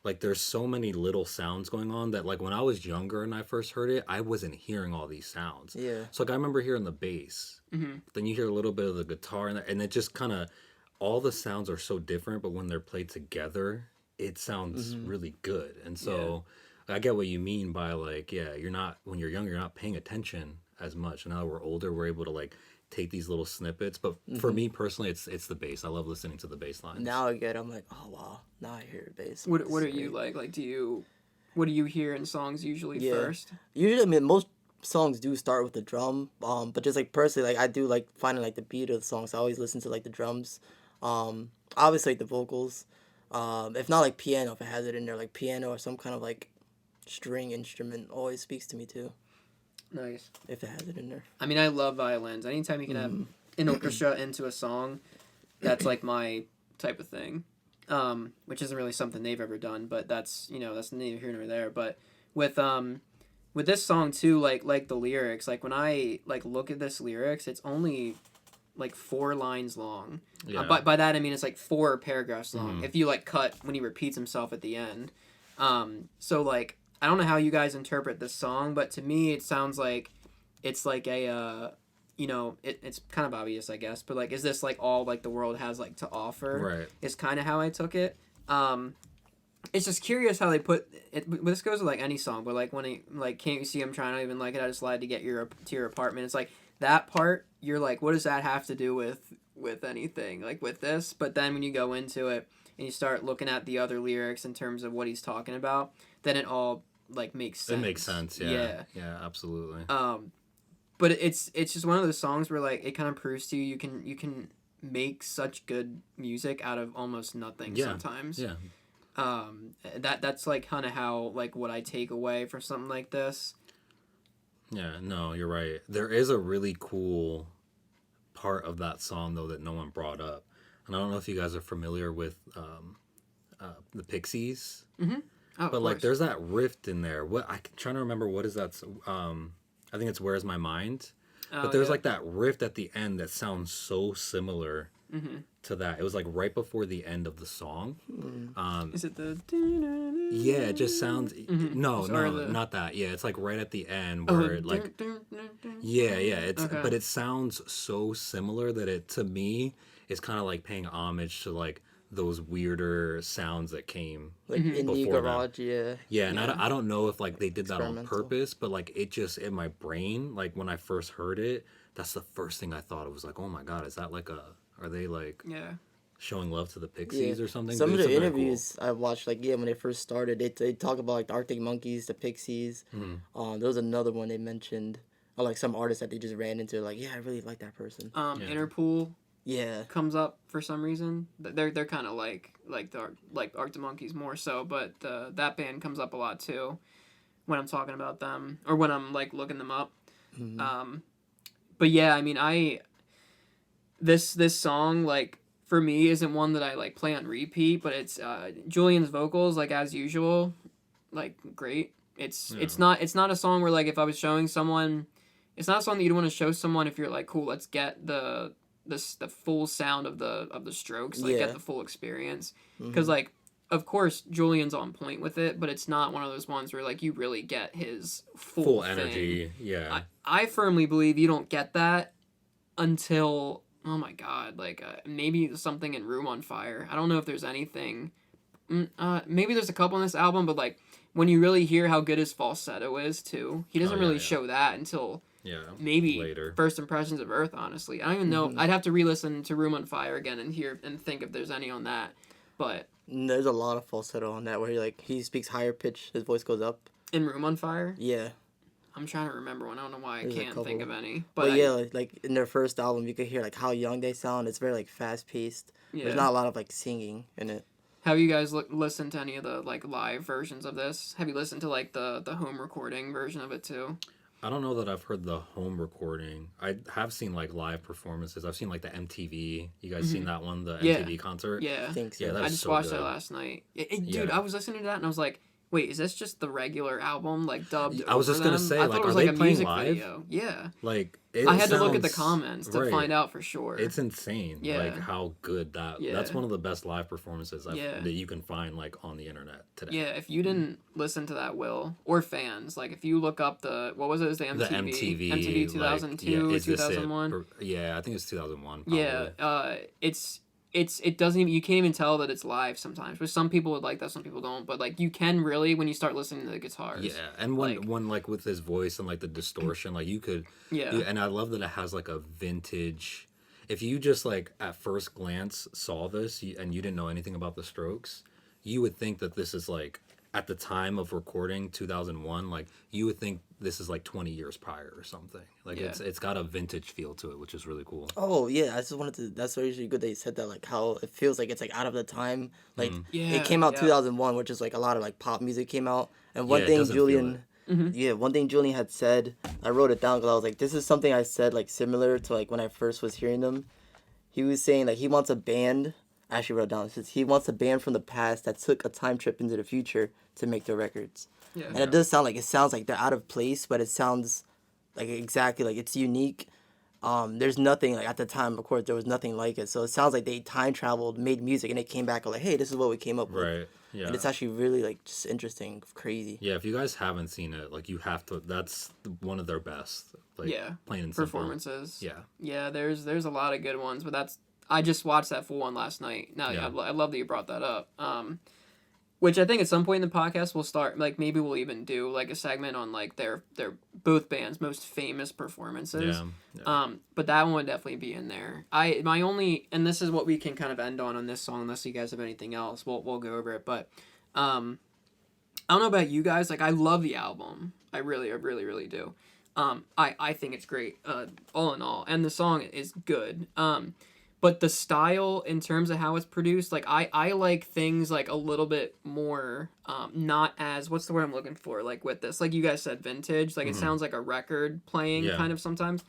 [SPEAKER 3] like there's so many little sounds going on that like when I was younger and I first heard it, I wasn't hearing all these sounds.
[SPEAKER 2] Yeah.
[SPEAKER 3] So like I remember hearing the bass, then you hear a little bit of the guitar, and it just kind of all the sounds are so different, but when they're played together, it sounds really good. And so I get what you mean by like, yeah, you're not when you're younger, you're not paying attention as much. Now that we're older, we're able to like take these little snippets. But for me personally, it's the bass. I love listening to the bass lines.
[SPEAKER 2] Now I get. I'm like, oh wow. Now I hear bass.
[SPEAKER 1] What
[SPEAKER 2] It's
[SPEAKER 1] are you
[SPEAKER 2] great.
[SPEAKER 1] like? Like, what do you hear in songs usually
[SPEAKER 2] Yeah.
[SPEAKER 1] first?
[SPEAKER 2] Usually, I mean, most songs do start with the drum. But just like personally, like I do like finding like the beat of the song. So I always listen to like the drums. Obviously like the vocals. If not like piano, if it has it in there, like piano or some kind of like string instrument always speaks to me too.
[SPEAKER 1] Nice.
[SPEAKER 2] If it has it in there.
[SPEAKER 1] I mean, I love violins. Anytime you can have an orchestra into a song, that's like my type of thing. Which isn't really something they've ever done, but that's that's neither here nor there. But with this song too, like the lyrics, like when I like look at this lyrics, it's only like 4 lines long.
[SPEAKER 3] Yeah.
[SPEAKER 1] By that I mean it's like 4 paragraphs long. If you like cut when he repeats himself at the end. So like I don't know how you guys interpret this song, but to me it sounds like it's like a it's kind of obvious, I guess, but like, is this like all like the world has like to offer?
[SPEAKER 3] Right.
[SPEAKER 1] Is kind of how I took it. It's just curious how they put it. This goes with like any song, but like when he like, can't you see I'm trying to even like it? I just lied to get to your apartment. It's like that part. You're like, what does that have to do with anything like with this? But then when you go into it and you start looking at the other lyrics in terms of what he's talking about, then it all like makes sense.
[SPEAKER 3] It makes sense. Yeah. Yeah, absolutely.
[SPEAKER 1] But it's just one of those songs where like it kind of proves to you can make such good music out of almost nothing sometimes.
[SPEAKER 3] Yeah.
[SPEAKER 1] That's like kind of how like what I take away from something like this.
[SPEAKER 3] Yeah, no, you're right. There is a really cool part of that song though that no one brought up, and I don't know if you guys are familiar with the Pixies,
[SPEAKER 1] Oh, of
[SPEAKER 3] but like
[SPEAKER 1] course.
[SPEAKER 3] there's that rift in there. What I'm trying to remember what is that? I think it's "Where's My Mind,"
[SPEAKER 1] Oh,
[SPEAKER 3] but there's
[SPEAKER 1] yeah.
[SPEAKER 3] like that rift at the end that sounds so similar to that. It was like right before the end of the song.
[SPEAKER 1] Is it the?
[SPEAKER 3] Yeah, it just sounds no,
[SPEAKER 1] Or
[SPEAKER 3] no,
[SPEAKER 1] the?
[SPEAKER 3] not that. Yeah, it's like right at the end
[SPEAKER 1] Oh,
[SPEAKER 3] where it, like yeah, yeah, it's
[SPEAKER 1] Okay.
[SPEAKER 3] but it sounds so similar that it to me is kind of like paying homage to like those weirder sounds that came
[SPEAKER 2] Like indie
[SPEAKER 3] before them.
[SPEAKER 2] garage, yeah,
[SPEAKER 3] Yeah, and
[SPEAKER 1] Yeah.
[SPEAKER 3] I don't know if like they did that on
[SPEAKER 2] experimental.
[SPEAKER 3] purpose, but like it just in my brain, like when I first heard it, that's the first thing I thought. It was like, oh my god, is that like a? Are they like
[SPEAKER 1] Yeah.
[SPEAKER 3] showing love to the
[SPEAKER 2] Yeah,
[SPEAKER 3] Pixies or something?
[SPEAKER 2] some
[SPEAKER 3] But
[SPEAKER 2] of
[SPEAKER 3] it's
[SPEAKER 2] the
[SPEAKER 3] very cool.
[SPEAKER 2] interviews I watched, like when they first started, they talk about like the Arctic Monkeys, the Pixies. There was another one they mentioned, or like some artist that they just ran into. Like, yeah, I really like that person.
[SPEAKER 3] Yeah.
[SPEAKER 1] Interpol
[SPEAKER 2] Yeah,
[SPEAKER 1] comes up for some reason. They're kind of like the Arctic Monkeys more so, but that band comes up a lot too when I'm talking about them or when I'm like looking them up. But yeah, I mean, this song like for me isn't one that I like play on repeat, but it's Julian's vocals like as usual, like great. It's not a song where like if I was showing someone, it's not a song that you'd want to show someone if you're like cool, let's get the full sound of the Strokes, like
[SPEAKER 2] Yeah.
[SPEAKER 1] get the full experience, because like of course Julian's on point with it, but it's not one of those ones where like you really get his
[SPEAKER 3] Full
[SPEAKER 1] thing.
[SPEAKER 3] energy. Yeah.
[SPEAKER 1] I firmly believe you don't get that until oh my god, like maybe something in Room on Fire. I don't know if there's anything. Maybe there's a couple on this album, but like when you really hear how good his falsetto is too, he doesn't
[SPEAKER 3] Oh, yeah,
[SPEAKER 1] really
[SPEAKER 3] yeah.
[SPEAKER 1] show that until
[SPEAKER 3] Yeah.
[SPEAKER 1] maybe
[SPEAKER 3] later.
[SPEAKER 1] First Impressions of Earth. Honestly, I don't even know. I'd have to re-listen to Room on Fire again and hear and think if there's any on that. But
[SPEAKER 2] and there's a lot of falsetto on that where he speaks higher pitch, his voice goes up.
[SPEAKER 1] in Room on Fire,
[SPEAKER 2] Yeah,
[SPEAKER 1] I'm trying to remember one. I don't know why I
[SPEAKER 2] There's a
[SPEAKER 1] can't think of
[SPEAKER 2] couple.
[SPEAKER 1] any.
[SPEAKER 2] but
[SPEAKER 1] But
[SPEAKER 2] yeah, like in their first album, you could hear like how young they sound. It's very like fast paced.
[SPEAKER 1] yeah.
[SPEAKER 2] There's not a lot of like singing in it.
[SPEAKER 1] Have you guys listened to any of the like live versions of this? Have you listened to like the home recording version of it too?
[SPEAKER 3] I don't know that I've heard the home recording. I have seen like live performances. I've seen like the MTV. You guys seen that one, the
[SPEAKER 1] Yeah.
[SPEAKER 3] MTV concert?
[SPEAKER 1] Yeah.
[SPEAKER 2] I think so.
[SPEAKER 3] Yeah, that
[SPEAKER 1] I
[SPEAKER 3] was
[SPEAKER 1] just
[SPEAKER 3] so
[SPEAKER 1] watched
[SPEAKER 3] good.
[SPEAKER 1] that last night. Dude,
[SPEAKER 3] Yeah.
[SPEAKER 1] I was listening to that and I was like, wait, is this just the regular album like dubbed?
[SPEAKER 3] I was
[SPEAKER 1] over
[SPEAKER 3] just gonna
[SPEAKER 1] them?
[SPEAKER 3] say,
[SPEAKER 1] I
[SPEAKER 3] like,
[SPEAKER 1] thought it was
[SPEAKER 3] are
[SPEAKER 1] like
[SPEAKER 3] they
[SPEAKER 1] a
[SPEAKER 3] playing
[SPEAKER 1] music
[SPEAKER 3] live?
[SPEAKER 1] video. Yeah.
[SPEAKER 3] Like
[SPEAKER 1] I had to look at the
[SPEAKER 3] sounds-
[SPEAKER 1] comments to
[SPEAKER 3] right.
[SPEAKER 1] find out for sure.
[SPEAKER 3] It's insane.
[SPEAKER 1] Yeah.
[SPEAKER 3] Like how good that.
[SPEAKER 1] Yeah.
[SPEAKER 3] That's one of the best live performances
[SPEAKER 1] Yeah.
[SPEAKER 3] that you can find like on the internet today.
[SPEAKER 1] Yeah, if you didn't listen to that, Will, or fans, like if you look up what was it? It was the MTV,
[SPEAKER 3] The MTV,
[SPEAKER 1] MTV
[SPEAKER 3] like,
[SPEAKER 1] 2002,
[SPEAKER 3] yeah, is this it?
[SPEAKER 1] 2001.
[SPEAKER 3] Or- yeah, I think it's 2001. Probably.
[SPEAKER 1] Yeah, it doesn't even, you can't even tell that it's live sometimes. But some people would like that, some people don't. But like you can really when you start listening to the guitars.
[SPEAKER 3] Yeah, and when
[SPEAKER 1] like-
[SPEAKER 3] when like with his voice and like the distortion, like you could.
[SPEAKER 1] Yeah.
[SPEAKER 3] And I love that it has like a vintage. If you just like at first glance saw this and you didn't know anything about the Strokes, you would think that this is like at the time of recording 2001, like you would think this is like 20 years prior or something. Like
[SPEAKER 1] Yeah.
[SPEAKER 3] it's got a vintage feel to it, which is really cool.
[SPEAKER 2] Oh yeah, I just wanted to. That's really good that you said that. Like how it feels like it's like out of the time. Like
[SPEAKER 1] Yeah,
[SPEAKER 2] it came out
[SPEAKER 1] yeah.
[SPEAKER 2] 2001, which is like a lot of like pop music came out. And one
[SPEAKER 3] Yeah, it
[SPEAKER 2] thing
[SPEAKER 3] doesn't feel
[SPEAKER 2] Julian, yeah, one thing Julian had said, I wrote it down because I was like, this is something I said like similar to like when I first was hearing them. He was saying like he wants a band. I actually wrote it down. It says he wants a band from the past that took a time trip into the future to make their records.
[SPEAKER 1] Yeah.
[SPEAKER 2] And it sounds like they're out of place, but it sounds like exactly like it's unique. There's nothing like at the time, of course, there was nothing like it. So it sounds like they time traveled, made music, and they came back and like, hey, this is what we came up with.
[SPEAKER 3] Right. Yeah.
[SPEAKER 2] And it's actually really like just interesting, crazy.
[SPEAKER 3] Yeah, if you guys haven't seen it, like you have to. That's one of their best. Like,
[SPEAKER 1] Yeah,
[SPEAKER 3] plain and simple.
[SPEAKER 1] performances.
[SPEAKER 3] Yeah.
[SPEAKER 1] Yeah, there's a lot of good ones, but I just watched that full one last night. No,
[SPEAKER 3] Yeah.
[SPEAKER 1] I love that you brought that up. Which I think at some point in the podcast we'll start, like maybe we'll even do like a segment on like their both bands' most famous performances.
[SPEAKER 3] Yeah.
[SPEAKER 1] But that one would definitely be in there. And this is what we can kind of end on this song, unless you guys have anything else, we'll go over it. But I don't know about you guys, like I love the album. I really do. I think it's great, all in all, and the song is good. but the style in terms of how it's produced, like I like things like a little bit more, not as, what's the word I'm looking for, like with this, like you guys said, vintage, like it sounds like a record playing kind of sometimes.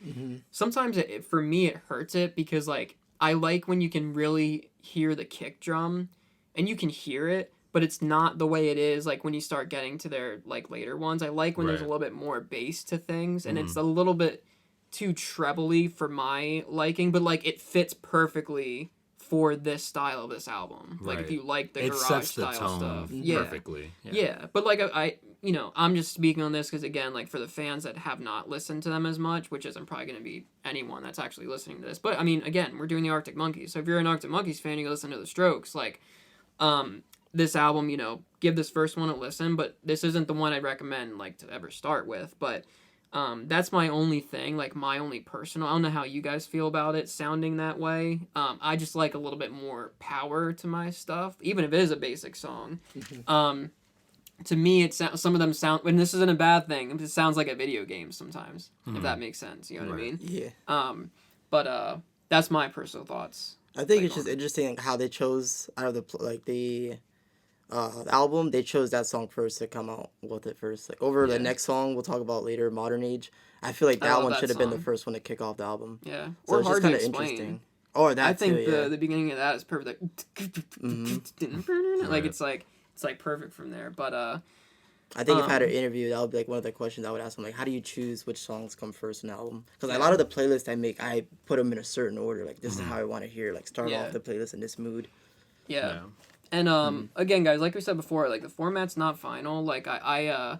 [SPEAKER 1] Sometimes for me it hurts it because like I like when you can really hear the kick drum, and you can hear it, but it's not the way it is like when you start getting to their like later ones. I like when there's a little bit more bass to things, and it's a little bit too trebly for my liking, but like it fits perfectly for this style of this album. Like if you like the garage
[SPEAKER 3] sets the
[SPEAKER 1] style
[SPEAKER 3] tone
[SPEAKER 1] stuff,
[SPEAKER 3] perfectly.
[SPEAKER 1] Yeah, but like I you know, I'm just speaking on this because again, like for the fans that have not listened to them as much, which isn't probably going to be anyone that's actually listening to this. But I mean, again, we're doing the Arctic Monkeys, so if you're an Arctic Monkeys fan, you listen to the Strokes. Like, this album, you know, give this first one a listen, but this isn't the one I'd recommend like to ever start with. But that's my only thing, like my only personal. I don't know how you guys feel about it sounding that way. I just like a little bit more power to my stuff, even if it is a basic song. To me, some of them sound, and this isn't a bad thing. It sounds like a video game sometimes, if that makes sense. You know what I mean?
[SPEAKER 2] Yeah.
[SPEAKER 1] But that's my personal thoughts.
[SPEAKER 2] I think it's just interesting how they chose out of the album. They chose that song first to come out with it first. Like over the next song we'll talk about later, Modern Age. I feel like that one should have been the first one to kick off the album.
[SPEAKER 1] Yeah,
[SPEAKER 2] so
[SPEAKER 1] or
[SPEAKER 2] it's
[SPEAKER 1] hard
[SPEAKER 2] just kind
[SPEAKER 1] to
[SPEAKER 2] of
[SPEAKER 1] explain.
[SPEAKER 2] interesting. Or that
[SPEAKER 1] I think
[SPEAKER 2] too,
[SPEAKER 1] the beginning of that is perfect. Like it's like perfect from there. But
[SPEAKER 2] I think if I had an interview, that would be like one of the questions I would ask them. Like, how do you choose which songs come first in the album? Because a lot of the playlists I make, I put them in a certain order. Like, this is how I want to hear. Like, start off the playlist in this mood.
[SPEAKER 1] Yeah. And again, guys, like we said before, like the format's not final. Like I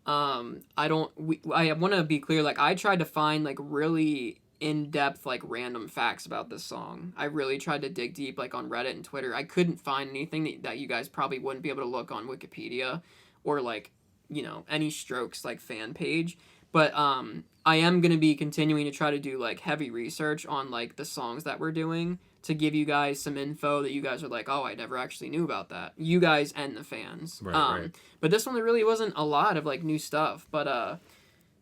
[SPEAKER 1] want to be clear. Like I tried to find like really in-depth like random facts about this song. I really tried to dig deep like on Reddit and Twitter. I couldn't find anything that you guys probably wouldn't be able to look on Wikipedia or like, you know, any Strokes like fan page. But I am going to be continuing to try to do like heavy research on like the songs that we're doing to give you guys some info that you guys are like, oh, I never actually knew about that. You guys and the fans.
[SPEAKER 3] Right.
[SPEAKER 1] But this one there really wasn't a lot of like new stuff. But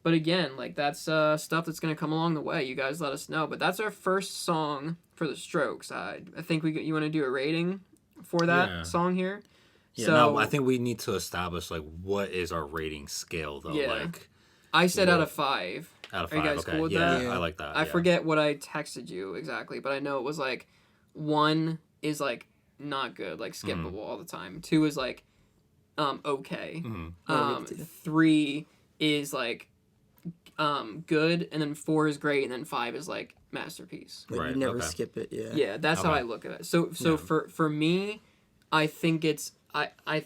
[SPEAKER 1] again, like that's stuff that's gonna come along the way. You guys let us know. But that's our first song for the Strokes. I think you want to do a rating for that song here.
[SPEAKER 3] Yeah,
[SPEAKER 1] so,
[SPEAKER 3] no, I think we need to establish like what is our rating scale though.
[SPEAKER 1] Yeah.
[SPEAKER 3] Like
[SPEAKER 1] I said out of 5.
[SPEAKER 3] Out of 5.
[SPEAKER 1] Are you guys cool with that?
[SPEAKER 3] I like that.
[SPEAKER 1] I forget what I texted you exactly, but I know it was like 1 is like not good, like skippable all the time. 2 is like okay. 3 is like good, and then 4 is great, and then 5 is like masterpiece.
[SPEAKER 2] Like, you never skip it. Yeah.
[SPEAKER 1] Yeah, that's how I look at it. So for me, I think it's I'm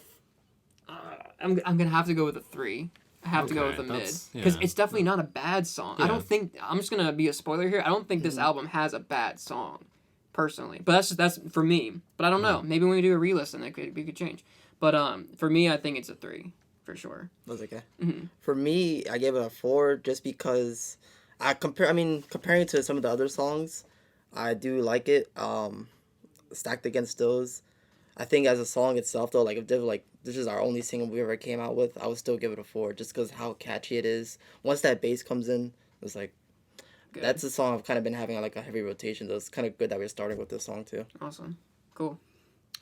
[SPEAKER 1] gonna have to go with a 3. I have to go with a mid because it's definitely not a bad song. I don't think, I'm just gonna be a spoiler here, I don't think this album has a bad song, personally. But that's for me. But I don't know. Maybe when we do a re-listen, it could change. But for me, I think it's a 3 for sure.
[SPEAKER 2] That's okay. For me, I gave it a 4 just because comparing it to some of the other songs, I do like it. Stacked against those, I think as a song itself though, like if this is our only single we ever came out with, I would still give it a 4 just because how catchy it is. Once that bass comes in, it's like good. That's a song I've kind of been having like a heavy rotation. So it's kind of good that we're starting with this song too.
[SPEAKER 1] Awesome, cool.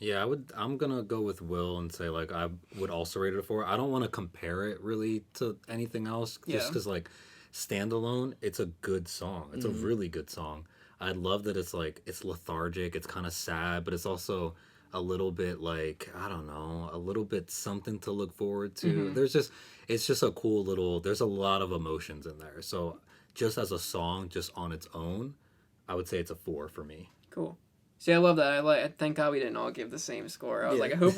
[SPEAKER 3] Yeah, I'm gonna go with Will and say like I would also rate it a 4. I don't want to compare it really to anything else, just because like standalone, it's a good song. It's a really good song. I love that it's like it's lethargic, it's kind of sad, but it's also a little bit like, I don't know, a little bit something to look forward to. It's just a cool little, there's a lot of emotions in there. So just as a song, just on its own, I would say it's a 4 for me.
[SPEAKER 1] Cool. See, I love that. Thank God we didn't all give the same score. I was like, I hope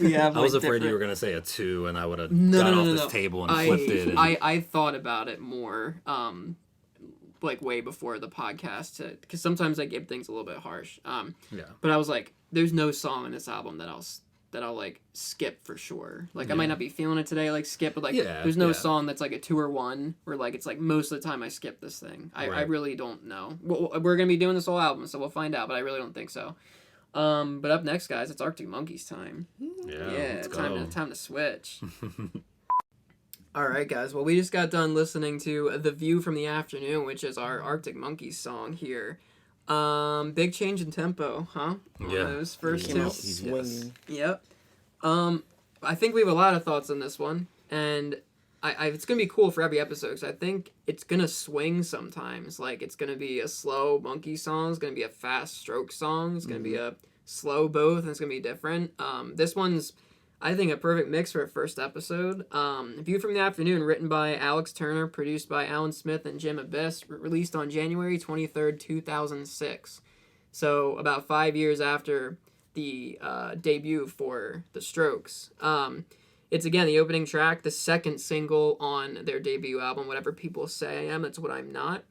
[SPEAKER 1] we have.
[SPEAKER 3] I was afraid
[SPEAKER 1] different...
[SPEAKER 3] you were gonna say a 2, and I would have got off this table and flipped it. And...
[SPEAKER 1] I thought about it more, like way before the podcast, because sometimes I give things a little bit harsh. But I was like, there's no song in this album that I'll like skip for sure. Like I might not be feeling it today, like skip, but like there's no song that's like a 2 or 1 where like it's like most of the time I skip this thing. I really don't know. We're gonna be doing this whole album, so we'll find out. But I really don't think so. But up next, guys, it's Arctic Monkeys time. Yeah, time to switch. All right, guys. Well, we just got done listening to "The View from the Afternoon," which is our Arctic Monkeys song here. Big change in tempo, huh?
[SPEAKER 3] Yeah.
[SPEAKER 1] Those first
[SPEAKER 2] Came
[SPEAKER 1] two.
[SPEAKER 2] out swinging.
[SPEAKER 1] Yep. I think we have a lot of thoughts on this one, and it's gonna be cool for every episode because I think it's gonna swing sometimes. Like it's gonna be a slow monkey song, it's gonna be a fast stroke song, it's gonna be a slow both, and it's gonna be different. This one's, I think, a perfect mix for a first episode. View from the Afternoon, written by Alex Turner, produced by Alan Smith and Jim Abyss, released on January 23rd, 2006. So about 5 years after the debut for The Strokes. It's again the opening track, the second single on their debut album, Whatever People Say I Am, That's What I'm Not.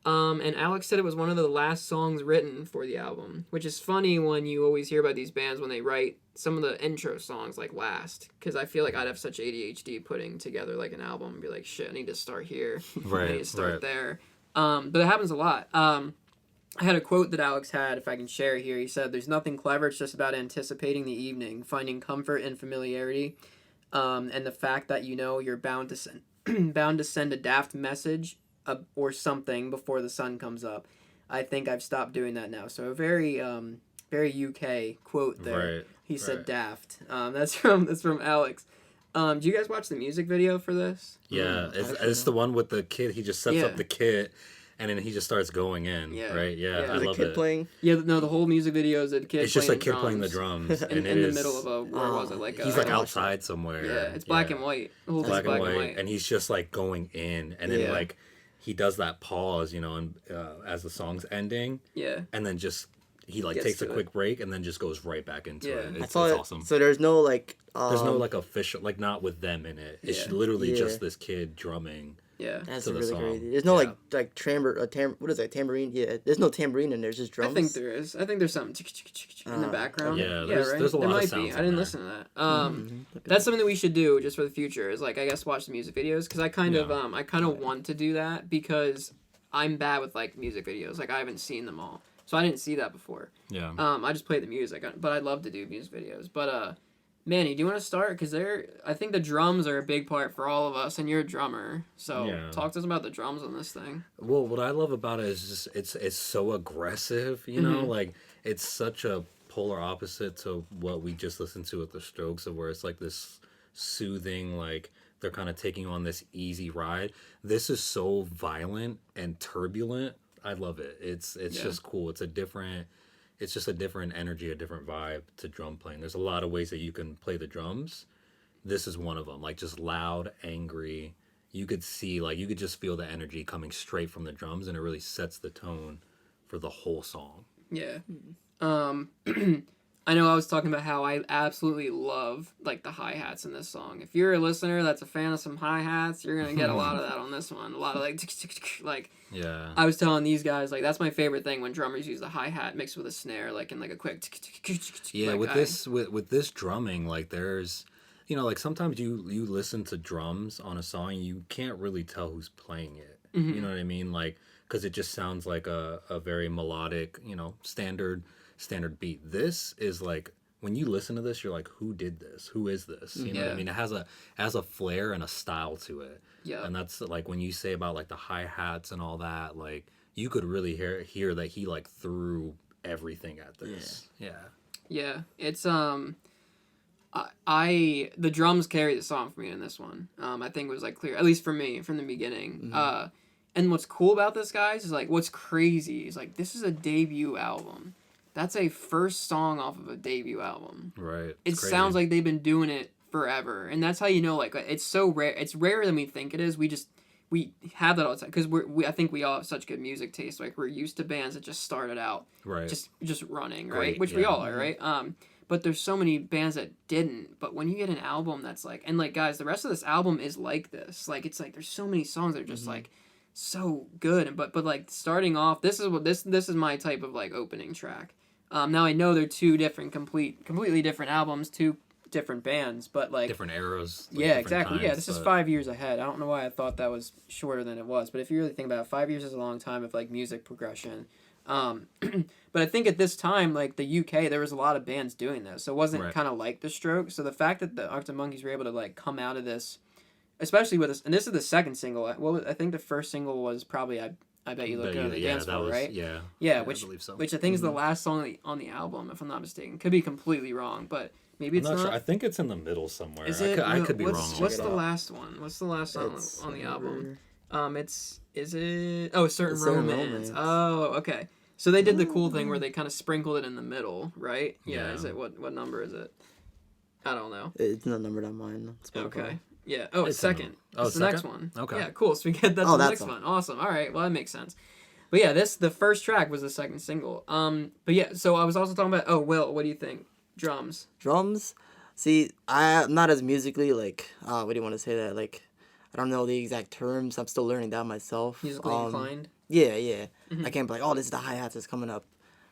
[SPEAKER 1] And Alex said it was one of the last songs written for the album, which is funny when you always hear about these bands when they write some of the intro songs like last, because I feel like I'd have such ADHD putting together like an album and be like, shit, I need to start here, I need to start there. But it happens a lot. I had a quote that Alex had, if I can share here. He said, "There's nothing clever, it's just about anticipating the evening, finding comfort in familiarity, and the fact that you know you're bound to send a daft message or something before the sun comes up. I think I've stopped doing that now." So a very UK quote there.
[SPEAKER 3] Right.
[SPEAKER 1] He said daft. That's from Alex. Do you guys watch the music video for this?
[SPEAKER 3] Yeah, it's the one with the kid. He just sets up the kit, and then he just starts going in.
[SPEAKER 1] Yeah.
[SPEAKER 3] Right. Yeah,
[SPEAKER 1] Yeah.
[SPEAKER 3] I
[SPEAKER 2] The
[SPEAKER 3] love
[SPEAKER 2] kid
[SPEAKER 3] it.
[SPEAKER 2] playing.
[SPEAKER 1] Yeah, no, the whole music video is a kid.
[SPEAKER 3] It's just a
[SPEAKER 1] playing
[SPEAKER 3] kid
[SPEAKER 1] drums
[SPEAKER 3] playing the drums, and
[SPEAKER 1] in the
[SPEAKER 3] is-
[SPEAKER 1] middle of a where was it like
[SPEAKER 3] He's
[SPEAKER 1] a,
[SPEAKER 3] like outside somewhere.
[SPEAKER 1] Yeah, it's black and white. The whole thing's
[SPEAKER 3] black and white, and he's just like going in, and then like he does that pause, you know, and as the song's ending,
[SPEAKER 1] Yeah.
[SPEAKER 3] and then just he like
[SPEAKER 1] Gets
[SPEAKER 3] takes a
[SPEAKER 1] to
[SPEAKER 3] quick break and then just goes right back into it.
[SPEAKER 1] Yeah.
[SPEAKER 3] It's
[SPEAKER 2] I thought
[SPEAKER 3] awesome.
[SPEAKER 2] so. There's no like.
[SPEAKER 3] There's no like official, like not with them in it. It's
[SPEAKER 1] Yeah.
[SPEAKER 3] literally just this kid drumming.
[SPEAKER 1] Yeah.
[SPEAKER 2] That's
[SPEAKER 3] to the
[SPEAKER 2] really
[SPEAKER 3] song.
[SPEAKER 2] crazy. There's no
[SPEAKER 3] Yeah.
[SPEAKER 2] like what is that, tambourine? Yeah, there's no tambourine in there. It's just drums.
[SPEAKER 1] I think there is. I think there's something in the background.
[SPEAKER 3] Yeah, there's a
[SPEAKER 1] there
[SPEAKER 3] lot of
[SPEAKER 1] might
[SPEAKER 3] sounds
[SPEAKER 1] be.
[SPEAKER 3] in
[SPEAKER 1] I didn't
[SPEAKER 3] there.
[SPEAKER 1] listen to that. That's something that we should do just for the future. Is like I guess watch the music videos because I kind of want to do that because I'm bad with like music videos. Like I haven't seen them all, so I didn't see that before.
[SPEAKER 3] Yeah.
[SPEAKER 1] I just play the music, but I'd love to do music videos. But Manny, do you want to start? Because I think the drums are a big part for all of us, and you're a drummer. So talk to us about the drums on this thing.
[SPEAKER 3] Well, what I love about it is just it's so aggressive, you know, like it's such a polar opposite to what we just listened to with the Strokes, of where it's like this soothing, like they're kind of taking on this easy ride. This is so violent and turbulent. I love it. It's just cool. It's just a different energy, a different vibe to drum playing. There's a lot of ways that you can play the drums. This is one of them. Like just loud, angry. You could just feel the energy coming straight from the drums, and it really sets the tone for the whole song.
[SPEAKER 1] Yeah. I know I was talking about how I absolutely love like the hi-hats in this song. If you're a listener that's a fan of some hi-hats, you're going to get a lot of that on this one. A lot of like
[SPEAKER 3] Yeah.
[SPEAKER 1] I was telling these guys like that's my favorite thing when drummers use the hi-hat mixed with a snare like in like a quick
[SPEAKER 3] Yeah,
[SPEAKER 1] like,
[SPEAKER 3] with this drumming, like there's, you know, like sometimes you listen to drums on a song, you can't really tell who's playing it. You know what I mean? Like, because it just sounds like a very melodic, you know, standard beat. This is like when you listen to this, you're like, who did this? Who is this? You know what I mean? It has a flair and a style to it.
[SPEAKER 1] Yeah.
[SPEAKER 3] And that's like when you say about like the hi-hats and all that, like you could really hear that he like threw everything at this.
[SPEAKER 1] Yeah, it's the drums carry the song for me in this one. I think it was like clear, at least for me from the beginning. And what's cool about this, guys, is like what's crazy is like this is a debut album. That's a first song off of a debut album.
[SPEAKER 3] Right.
[SPEAKER 1] It sounds like they've been doing it forever, and that's how you know like it's so rare. It's rarer than we think it is. We have that all the time because I think we all have such good music taste. Like we're used to bands that just started out just running, right?
[SPEAKER 3] Great,
[SPEAKER 1] Which we all are, right? But there's so many bands that didn't. But when you get an album that's like, and like guys, the rest of this album is like this. Like it's like there's so many songs that are just like so good. And but like starting off, this is my type of like opening track. Now I know they're two different, completely different albums, two different bands, but like
[SPEAKER 3] different eras. Like
[SPEAKER 1] yeah,
[SPEAKER 3] different
[SPEAKER 1] exactly.
[SPEAKER 3] times,
[SPEAKER 1] This is 5 years ahead. I don't know why I thought that was shorter than it was, but if you really think about it, 5 years is a long time of like music progression. But I think at this time, like the UK, there was a lot of bands doing this, so it wasn't kind of like the Strokes. So the fact that the Arctic Monkeys were able to like come out of this, especially with this, and this is the second single. I think the first single was probably I Bet You Look
[SPEAKER 3] Bet
[SPEAKER 1] Good on
[SPEAKER 3] You-
[SPEAKER 1] the
[SPEAKER 3] yeah,
[SPEAKER 1] Dance
[SPEAKER 3] that
[SPEAKER 1] Floor,
[SPEAKER 3] was
[SPEAKER 1] right?
[SPEAKER 3] yeah.
[SPEAKER 1] Yeah,
[SPEAKER 3] I
[SPEAKER 1] which
[SPEAKER 3] believe so.
[SPEAKER 1] which I think is the last song on the album, if I'm not mistaken. Could be completely wrong, but maybe
[SPEAKER 3] I'm
[SPEAKER 1] it's
[SPEAKER 3] not
[SPEAKER 1] not.
[SPEAKER 3] sure. I think it's in the middle somewhere.
[SPEAKER 1] Is
[SPEAKER 3] I
[SPEAKER 1] it?
[SPEAKER 3] could be wrong on
[SPEAKER 1] What's
[SPEAKER 3] that.
[SPEAKER 1] the last one? What's the last song
[SPEAKER 2] It's
[SPEAKER 1] on the album?
[SPEAKER 2] whatever.
[SPEAKER 1] Is it? Oh, Certain
[SPEAKER 2] It's Certain
[SPEAKER 1] Romance.
[SPEAKER 2] Romance.
[SPEAKER 1] Oh, okay. So they did the cool thing where they kind of sprinkled it in the middle, right? Yeah.
[SPEAKER 3] Yeah.
[SPEAKER 1] Is it what number is it? I don't know.
[SPEAKER 2] It's not numbered on mine. Spotify.
[SPEAKER 1] Okay. Yeah. Oh, it's
[SPEAKER 3] It's in the-
[SPEAKER 1] second.
[SPEAKER 3] oh,
[SPEAKER 1] It's the next
[SPEAKER 3] second?
[SPEAKER 1] one.
[SPEAKER 3] Okay.
[SPEAKER 1] Yeah. Cool. So we get that to
[SPEAKER 2] Oh,
[SPEAKER 1] the
[SPEAKER 2] that's
[SPEAKER 1] next
[SPEAKER 2] all.
[SPEAKER 1] one. Awesome. All right. Well, that makes sense. But yeah, the first track was the second single. But yeah. So I was also talking about. Oh, Will, what do you think? Drums.
[SPEAKER 2] Drums. See, I'm not as musically like. What do you want to say that? Like, I don't know the exact terms. I'm still learning that myself.
[SPEAKER 1] Musically inclined.
[SPEAKER 2] Yeah, yeah. I can't be like, oh, this is the hi hats that's coming up.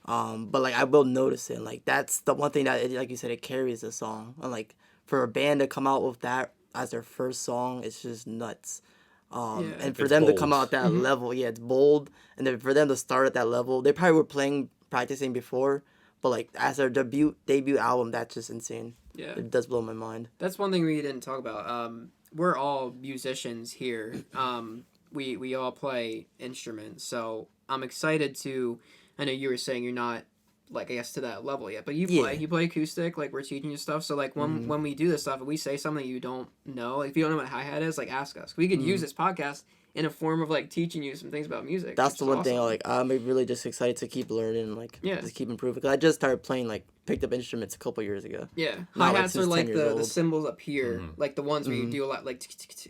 [SPEAKER 2] But like I will notice it. Like that's the one thing that, like you said, it carries the song. And like for a band to come out with that as their first song, it's just nuts.
[SPEAKER 1] Yeah.
[SPEAKER 2] And for
[SPEAKER 3] It's
[SPEAKER 2] them to
[SPEAKER 3] bold.
[SPEAKER 2] come out at that level, yeah, it's bold. And then for them to start at that level, they probably were practicing before, but like as their debut album, that's just insane.
[SPEAKER 1] Yeah.
[SPEAKER 2] It does blow my mind.
[SPEAKER 1] That's one thing we didn't talk about. We're all musicians here. We all play instruments, so I'm excited to. I know you were saying you're not like I guess to that level yet, but
[SPEAKER 2] Yeah.
[SPEAKER 1] you play acoustic. Like we're teaching you stuff. So like when we do this stuff, if we say something you don't know, like if you don't know what hi hat is, like ask us. We could use this podcast in a form of like teaching you some things about music.
[SPEAKER 2] That's
[SPEAKER 1] which
[SPEAKER 2] the
[SPEAKER 1] is
[SPEAKER 2] one thing.
[SPEAKER 1] awesome.
[SPEAKER 2] Like I'm really just excited to keep learning, like
[SPEAKER 1] Yeah.
[SPEAKER 2] just keep improving. Cause I just started playing, like picked up instruments a couple years ago.
[SPEAKER 1] Yeah,
[SPEAKER 2] Not,
[SPEAKER 1] hi
[SPEAKER 2] like,
[SPEAKER 1] hats
[SPEAKER 2] since
[SPEAKER 1] are
[SPEAKER 2] 10
[SPEAKER 1] like
[SPEAKER 2] years
[SPEAKER 1] the
[SPEAKER 2] old.
[SPEAKER 1] cymbals up here, like the ones where you do a lot like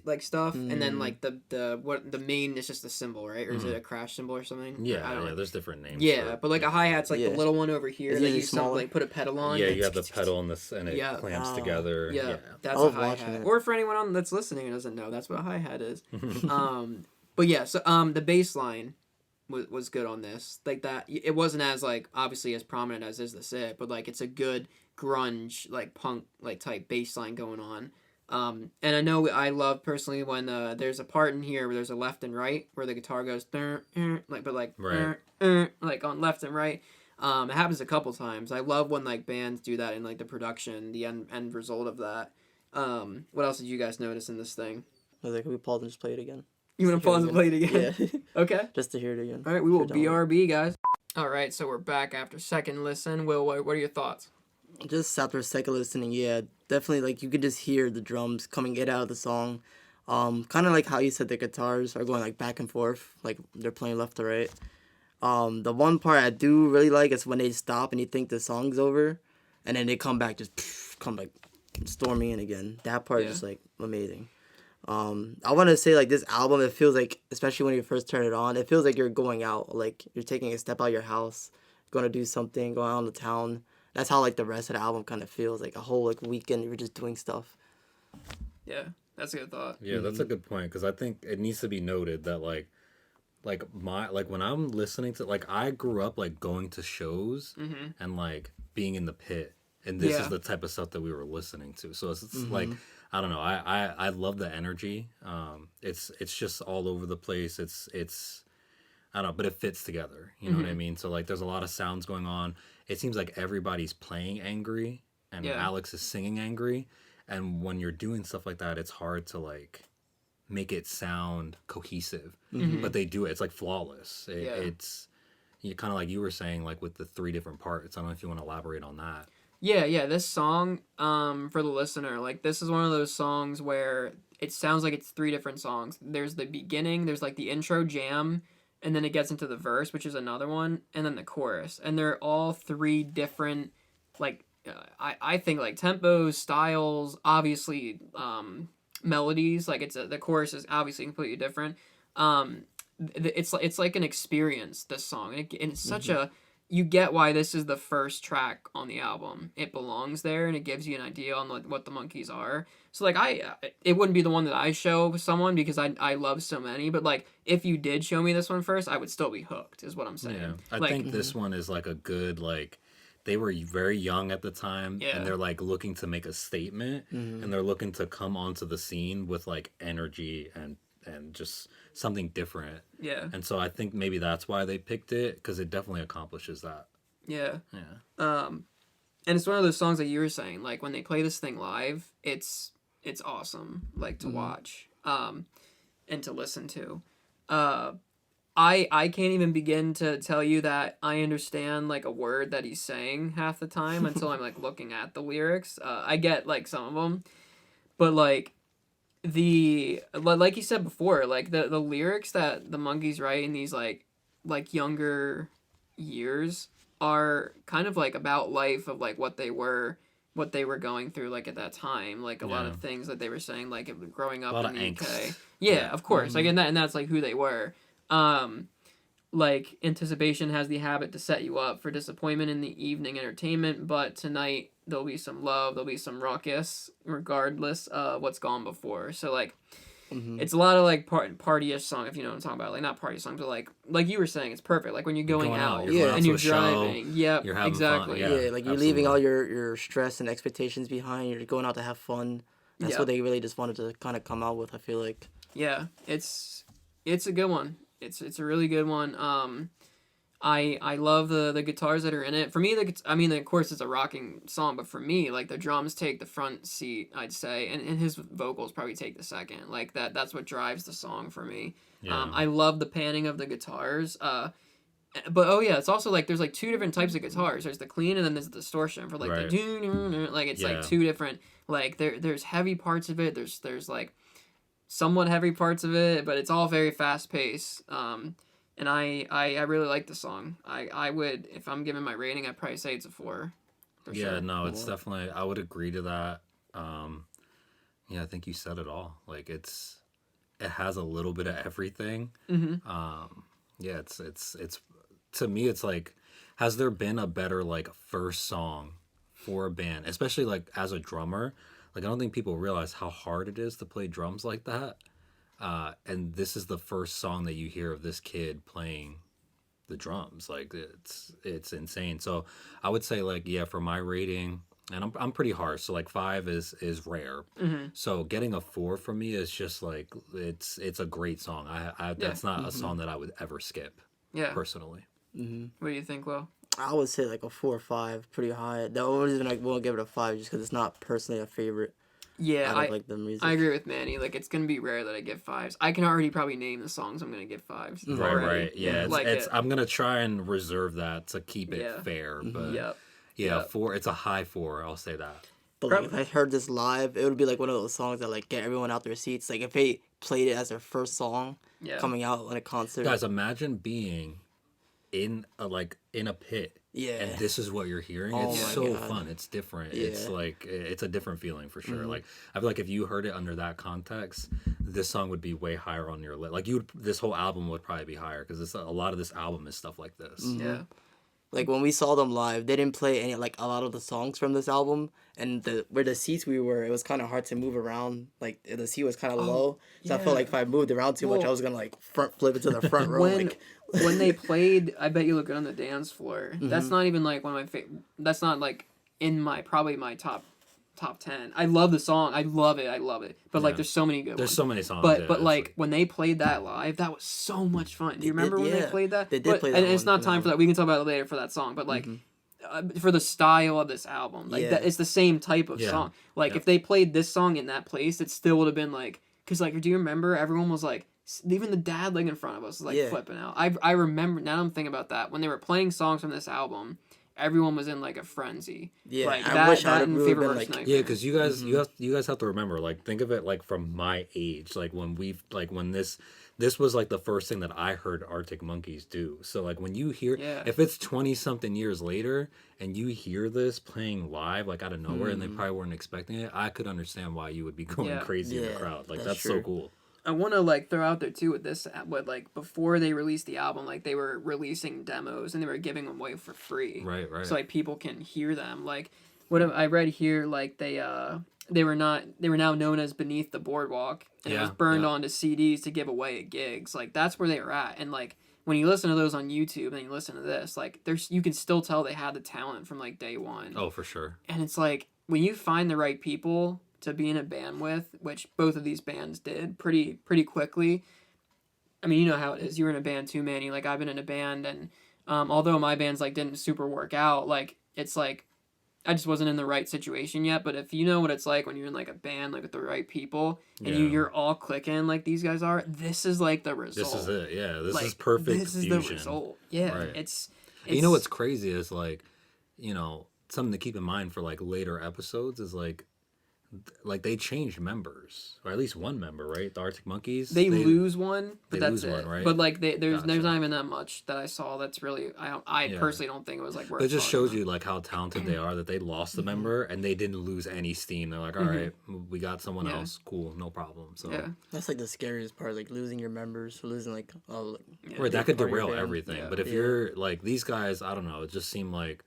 [SPEAKER 1] like stuff, and then like the main is just the cymbal, right? Or is it a crash cymbal or something?
[SPEAKER 3] Yeah,
[SPEAKER 1] I don't
[SPEAKER 3] yeah.
[SPEAKER 1] know.
[SPEAKER 3] There's different names.
[SPEAKER 1] Yeah,
[SPEAKER 3] for-
[SPEAKER 1] but like a hi hat's like
[SPEAKER 2] Yeah.
[SPEAKER 1] the little one over here
[SPEAKER 2] It's
[SPEAKER 1] that
[SPEAKER 2] usually
[SPEAKER 1] you some
[SPEAKER 2] smaller.
[SPEAKER 1] like put a pedal on.
[SPEAKER 3] Yeah, you have the pedal and this, and it
[SPEAKER 1] Yeah.
[SPEAKER 3] clamps
[SPEAKER 2] Oh.
[SPEAKER 3] together.
[SPEAKER 1] Yeah,
[SPEAKER 3] Yeah.
[SPEAKER 1] that's
[SPEAKER 2] I
[SPEAKER 1] a
[SPEAKER 2] love
[SPEAKER 1] hi
[SPEAKER 2] watching
[SPEAKER 1] hat.
[SPEAKER 2] it.
[SPEAKER 1] Or for anyone on that's listening and doesn't know, that's what a hi hat is. But yeah, so the bass line was good on this. Like that, it wasn't as like obviously as prominent as Is This It, but like it's a good grunge like punk like type bass line going on. And I know I love personally when there's a part in here where there's a left and right where the guitar goes like but like
[SPEAKER 3] Right.
[SPEAKER 1] like on left and right. It happens a couple times. I love when like bands do that in like the production, the end result of that. What else did you guys notice in this thing?
[SPEAKER 2] I was like, can we pause and just play it again?
[SPEAKER 1] You want to pause and play it again?
[SPEAKER 2] Yeah,
[SPEAKER 1] Okay.
[SPEAKER 2] just to hear it again.
[SPEAKER 1] All right, we will
[SPEAKER 2] If you're down with
[SPEAKER 1] BRB, guys. All right, so we're back after second listen. Will, what are your thoughts?
[SPEAKER 2] it. Just after second listening, yeah, definitely like you could just hear the drums coming in out of the song. Kind of like how you said the guitars are going like back and forth, like they're playing left to right. The one part I do really like is when they stop and you think the song's over, and then they come back, just come like storming in again. That part
[SPEAKER 1] Yeah.
[SPEAKER 2] is just like amazing. I want to say like this album, it feels like, especially when you first turn it on, it feels like you're going out, like you're taking a step out of your house, going to do something, going out in the town. That's how like the rest of the album kind of feels, like a whole like weekend you're just doing stuff.
[SPEAKER 1] Yeah, that's a good thought.
[SPEAKER 3] Yeah, that's a good point because I think it needs to be noted that like when I'm listening to like I grew up like going to shows and like being in the pit, and this
[SPEAKER 1] Yeah.
[SPEAKER 3] is the type of stuff that we were listening to. So it's like I don't know. I love the energy. It's just all over the place. It's I don't know, but it fits together. You know what I mean? So like there's a lot of sounds going on. It seems like everybody's playing angry and
[SPEAKER 1] Yeah.
[SPEAKER 3] Alex is singing angry. And when you're doing stuff like that, it's hard to like make it sound cohesive. But they do it. It's like flawless.
[SPEAKER 1] Yeah.
[SPEAKER 3] It's you kind of like you were saying, like with the 3 different parts. I don't know if you want to elaborate on that.
[SPEAKER 1] Yeah, this song, for the listener, like this is one of those songs where it sounds like it's 3 different songs. There's the beginning, there's like the intro jam, and then it gets into the verse, which is another one, and then the chorus. And they're all 3 different, like, I think like tempos, styles, obviously melodies. Like the chorus is obviously completely different. It's like an experience, this song, and it's such a, you get why this is the first track on the album. It belongs there, and it gives you an idea on like what the Monkees are. So like it wouldn't be the one that I show someone because I love so many, but like if you did show me this one first, I would still be hooked. Is what I'm saying.
[SPEAKER 3] Yeah, I
[SPEAKER 1] like,
[SPEAKER 3] think this one is like a good like. They were very young at the time,
[SPEAKER 1] Yeah.
[SPEAKER 3] and they're like looking to make a statement, and they're looking to come onto the scene with like energy and just something different.
[SPEAKER 1] Yeah.
[SPEAKER 3] And so I think maybe that's why they picked it because it definitely accomplishes that.
[SPEAKER 1] Yeah.
[SPEAKER 3] Yeah.
[SPEAKER 1] And it's one of those songs that you were saying, like when they play this thing live, it's awesome, like to watch, and to listen to. I can't even begin to tell you that I understand like a word that he's saying half the time until I'm like looking at the lyrics. I get like some of them, but like like you said before, like the lyrics that the Monkees write in these like younger years are kind of like about life of like what they were going through like at that time, like a lot
[SPEAKER 3] Yeah.
[SPEAKER 1] of things that they were saying like growing
[SPEAKER 3] A
[SPEAKER 1] up
[SPEAKER 3] lot
[SPEAKER 1] in
[SPEAKER 3] of
[SPEAKER 1] the UK.
[SPEAKER 3] angst.
[SPEAKER 1] Yeah,
[SPEAKER 3] Yeah.
[SPEAKER 1] of course. Like and that's like who they were. Like anticipation has the habit to set you up for disappointment in the evening entertainment, but tonight there'll be some love, there'll be some ruckus, regardless of what's gone before. So like it's a lot of like partyish song, if you know what I'm talking about. Like not party songs, but like you were saying, it's perfect. Like when you're going out,
[SPEAKER 3] You're going out
[SPEAKER 1] and
[SPEAKER 3] to
[SPEAKER 1] you're
[SPEAKER 3] a show,
[SPEAKER 1] driving. Yep,
[SPEAKER 3] you're having
[SPEAKER 1] exactly.
[SPEAKER 3] fun.
[SPEAKER 2] Yeah, like you're leaving
[SPEAKER 3] absolutely.
[SPEAKER 2] all your stress and expectations behind. You're going out to have fun. That's
[SPEAKER 1] Yep.
[SPEAKER 2] what they really just wanted to kind of come out with. I feel like.
[SPEAKER 1] Yeah, it's a good one. It's a really good one. I love the guitars that are in it. For me, I mean, of course, it's a rocking song, but for me, like the drums take the front seat, I'd say, and his vocals probably take the second. Like that's what drives the song for me.
[SPEAKER 3] Yeah.
[SPEAKER 1] I love the panning of the guitars. But oh yeah, it's also like there's like two different types of guitars. There's the clean and then there's the distortion for like
[SPEAKER 3] Right.
[SPEAKER 1] the like it's
[SPEAKER 3] Yeah.
[SPEAKER 1] like two different like there's heavy parts of it. There's like somewhat heavy parts of it, but it's all very fast paced. And I really like the song. I would, if I'm giving my rating, I'd probably say it's a 4. For
[SPEAKER 3] Yeah,
[SPEAKER 1] sure.
[SPEAKER 3] no, it's definitely. I would agree to that. Yeah, I think you said it all. Like it has a little bit of everything. Yeah, it's to me, it's like, has there been a better like first song for a band, especially like as a drummer? Like I don't think people realize how hard it is to play drums like that. And this is the first song that you hear of this kid playing the drums. Like it's insane. So I would say like, yeah, for my rating, and I'm pretty harsh. So like 5 is rare. So getting a 4 for me is just like it's a great song. I that's not a song that I would ever skip.
[SPEAKER 1] Yeah.
[SPEAKER 3] Personally.
[SPEAKER 1] What do you think, Will?
[SPEAKER 2] I would say like a 4 or 5, pretty high. The only reason I won't give it a 5 is just because it's not personally a favorite.
[SPEAKER 1] Yeah,
[SPEAKER 2] I don't like the music.
[SPEAKER 1] I agree with Manny. Like it's gonna be rare that I give 5s. I can already probably name the songs I'm gonna give 5s.
[SPEAKER 3] Right. Yeah. It's
[SPEAKER 1] it.
[SPEAKER 3] I'm gonna try and reserve that to keep it fair. But
[SPEAKER 1] Yep.
[SPEAKER 3] yeah,
[SPEAKER 1] Yep.
[SPEAKER 3] 4. It's a high 4. I'll say that.
[SPEAKER 2] But like, if I heard this live, it would be like one of those songs that like get everyone out their seats. Like if they played it as their first song coming out on a concert.
[SPEAKER 3] Guys, imagine being in a pit.
[SPEAKER 2] Yeah.
[SPEAKER 3] And this is what you're hearing.
[SPEAKER 2] Oh
[SPEAKER 3] It's
[SPEAKER 2] my
[SPEAKER 3] so
[SPEAKER 2] God.
[SPEAKER 3] fun. It's different.
[SPEAKER 2] Yeah.
[SPEAKER 3] It's like it's a different feeling for sure. Like I feel like if you heard it under that context, this song would be way higher on your list. Like this whole album would probably be higher because a lot of this album is stuff like this.
[SPEAKER 1] Yeah.
[SPEAKER 2] Like when we saw them live, they didn't play any like a lot of the songs from this album, and where the seats we were, it was kind of hard to move around. Like the seat was kind of low, so I felt like if I moved around too much, I was gonna like front flip into the front row.
[SPEAKER 1] When they played I Bet You Look Good on the Dance Floor, that's not even like one of my that's not like in my probably my top 10. I love the song. I love it. But like there's so many good
[SPEAKER 3] There's
[SPEAKER 1] ones.
[SPEAKER 3] so many songs.
[SPEAKER 1] But like when they played that live, that was so much fun. Do you remember when they played that?
[SPEAKER 2] They did play that
[SPEAKER 1] and it's
[SPEAKER 2] one,
[SPEAKER 1] not time for that. We can talk about it later for that song. But like for the style of this album, like that, it's the same type of song. Like if they played this song in that place, it still would have been like, because like, do you remember everyone was like, even the dad like in front of us was like flipping out. I remember, now I'm thinking about that, when they were playing songs from this album, everyone was in like a frenzy.
[SPEAKER 2] Yeah,
[SPEAKER 1] like,
[SPEAKER 2] I wish I
[SPEAKER 1] and
[SPEAKER 2] would have
[SPEAKER 1] Favorite
[SPEAKER 2] been
[SPEAKER 1] Worst
[SPEAKER 2] like,
[SPEAKER 1] Nightmare.
[SPEAKER 3] yeah, because you guys you guys have to remember, like, think of it like from my age, like when this was like the first thing that I heard Arctic Monkeys do. So like when you hear, if it's 20 something years later and you hear this playing live like out of nowhere and they probably weren't expecting it, I could understand why you would be going crazy in the crowd. Like that's so cool.
[SPEAKER 1] I want to like throw out there too with this, with like before they released the album, like they were releasing demos and they were giving them away for free.
[SPEAKER 3] Right.
[SPEAKER 1] So like people can hear them. Like what I read here, like they were now known as Beneath the Boardwalk, and it was burned onto CDs to give away at gigs. Like that's where they were at. And like when you listen to those on YouTube and you listen to this, like you can still tell they had the talent from like day one.
[SPEAKER 3] Oh, for sure.
[SPEAKER 1] And it's like when you find the right people to be in a band with, which both of these bands did pretty quickly. I mean, you know how it is. You were in a band too, Manny. Like I've been in a band, and although my bands like didn't super work out, like it's like I just wasn't in the right situation yet. But if you know what it's like when you're in like a band, like with the right people, and
[SPEAKER 3] Yeah.
[SPEAKER 1] you're all clicking like these guys are, this is like the result.
[SPEAKER 3] This is it. Yeah, this
[SPEAKER 1] Like,
[SPEAKER 3] is perfect
[SPEAKER 1] This is
[SPEAKER 3] fusion.
[SPEAKER 1] the result. Yeah,
[SPEAKER 3] Right.
[SPEAKER 1] it's
[SPEAKER 3] And you know what's crazy is like, something to keep in mind for like later episodes is like they changed members, or at least one member, right? The Arctic Monkeys.
[SPEAKER 1] They lose one, but
[SPEAKER 3] they
[SPEAKER 1] that's
[SPEAKER 3] lose
[SPEAKER 1] it.
[SPEAKER 3] one, right?
[SPEAKER 1] But like there's
[SPEAKER 3] Gotcha.
[SPEAKER 1] not even that much that I saw. That's really I
[SPEAKER 3] Yeah.
[SPEAKER 1] personally don't think it was like worth.
[SPEAKER 3] But it just
[SPEAKER 1] talking
[SPEAKER 3] shows
[SPEAKER 1] about.
[SPEAKER 3] you like how talented they are that they lost a member and they didn't lose any steam. They're like, all right, we got someone
[SPEAKER 1] Yeah.
[SPEAKER 3] else. Cool, no problem. So
[SPEAKER 1] Yeah,
[SPEAKER 2] That's like the scariest part, like losing your members, losing like
[SPEAKER 1] yeah.
[SPEAKER 3] right, that could
[SPEAKER 2] part of your
[SPEAKER 3] derail
[SPEAKER 2] band.
[SPEAKER 3] everything.
[SPEAKER 1] Yeah.
[SPEAKER 3] But if
[SPEAKER 2] Yeah.
[SPEAKER 3] you're like these guys, I don't know. It just seemed like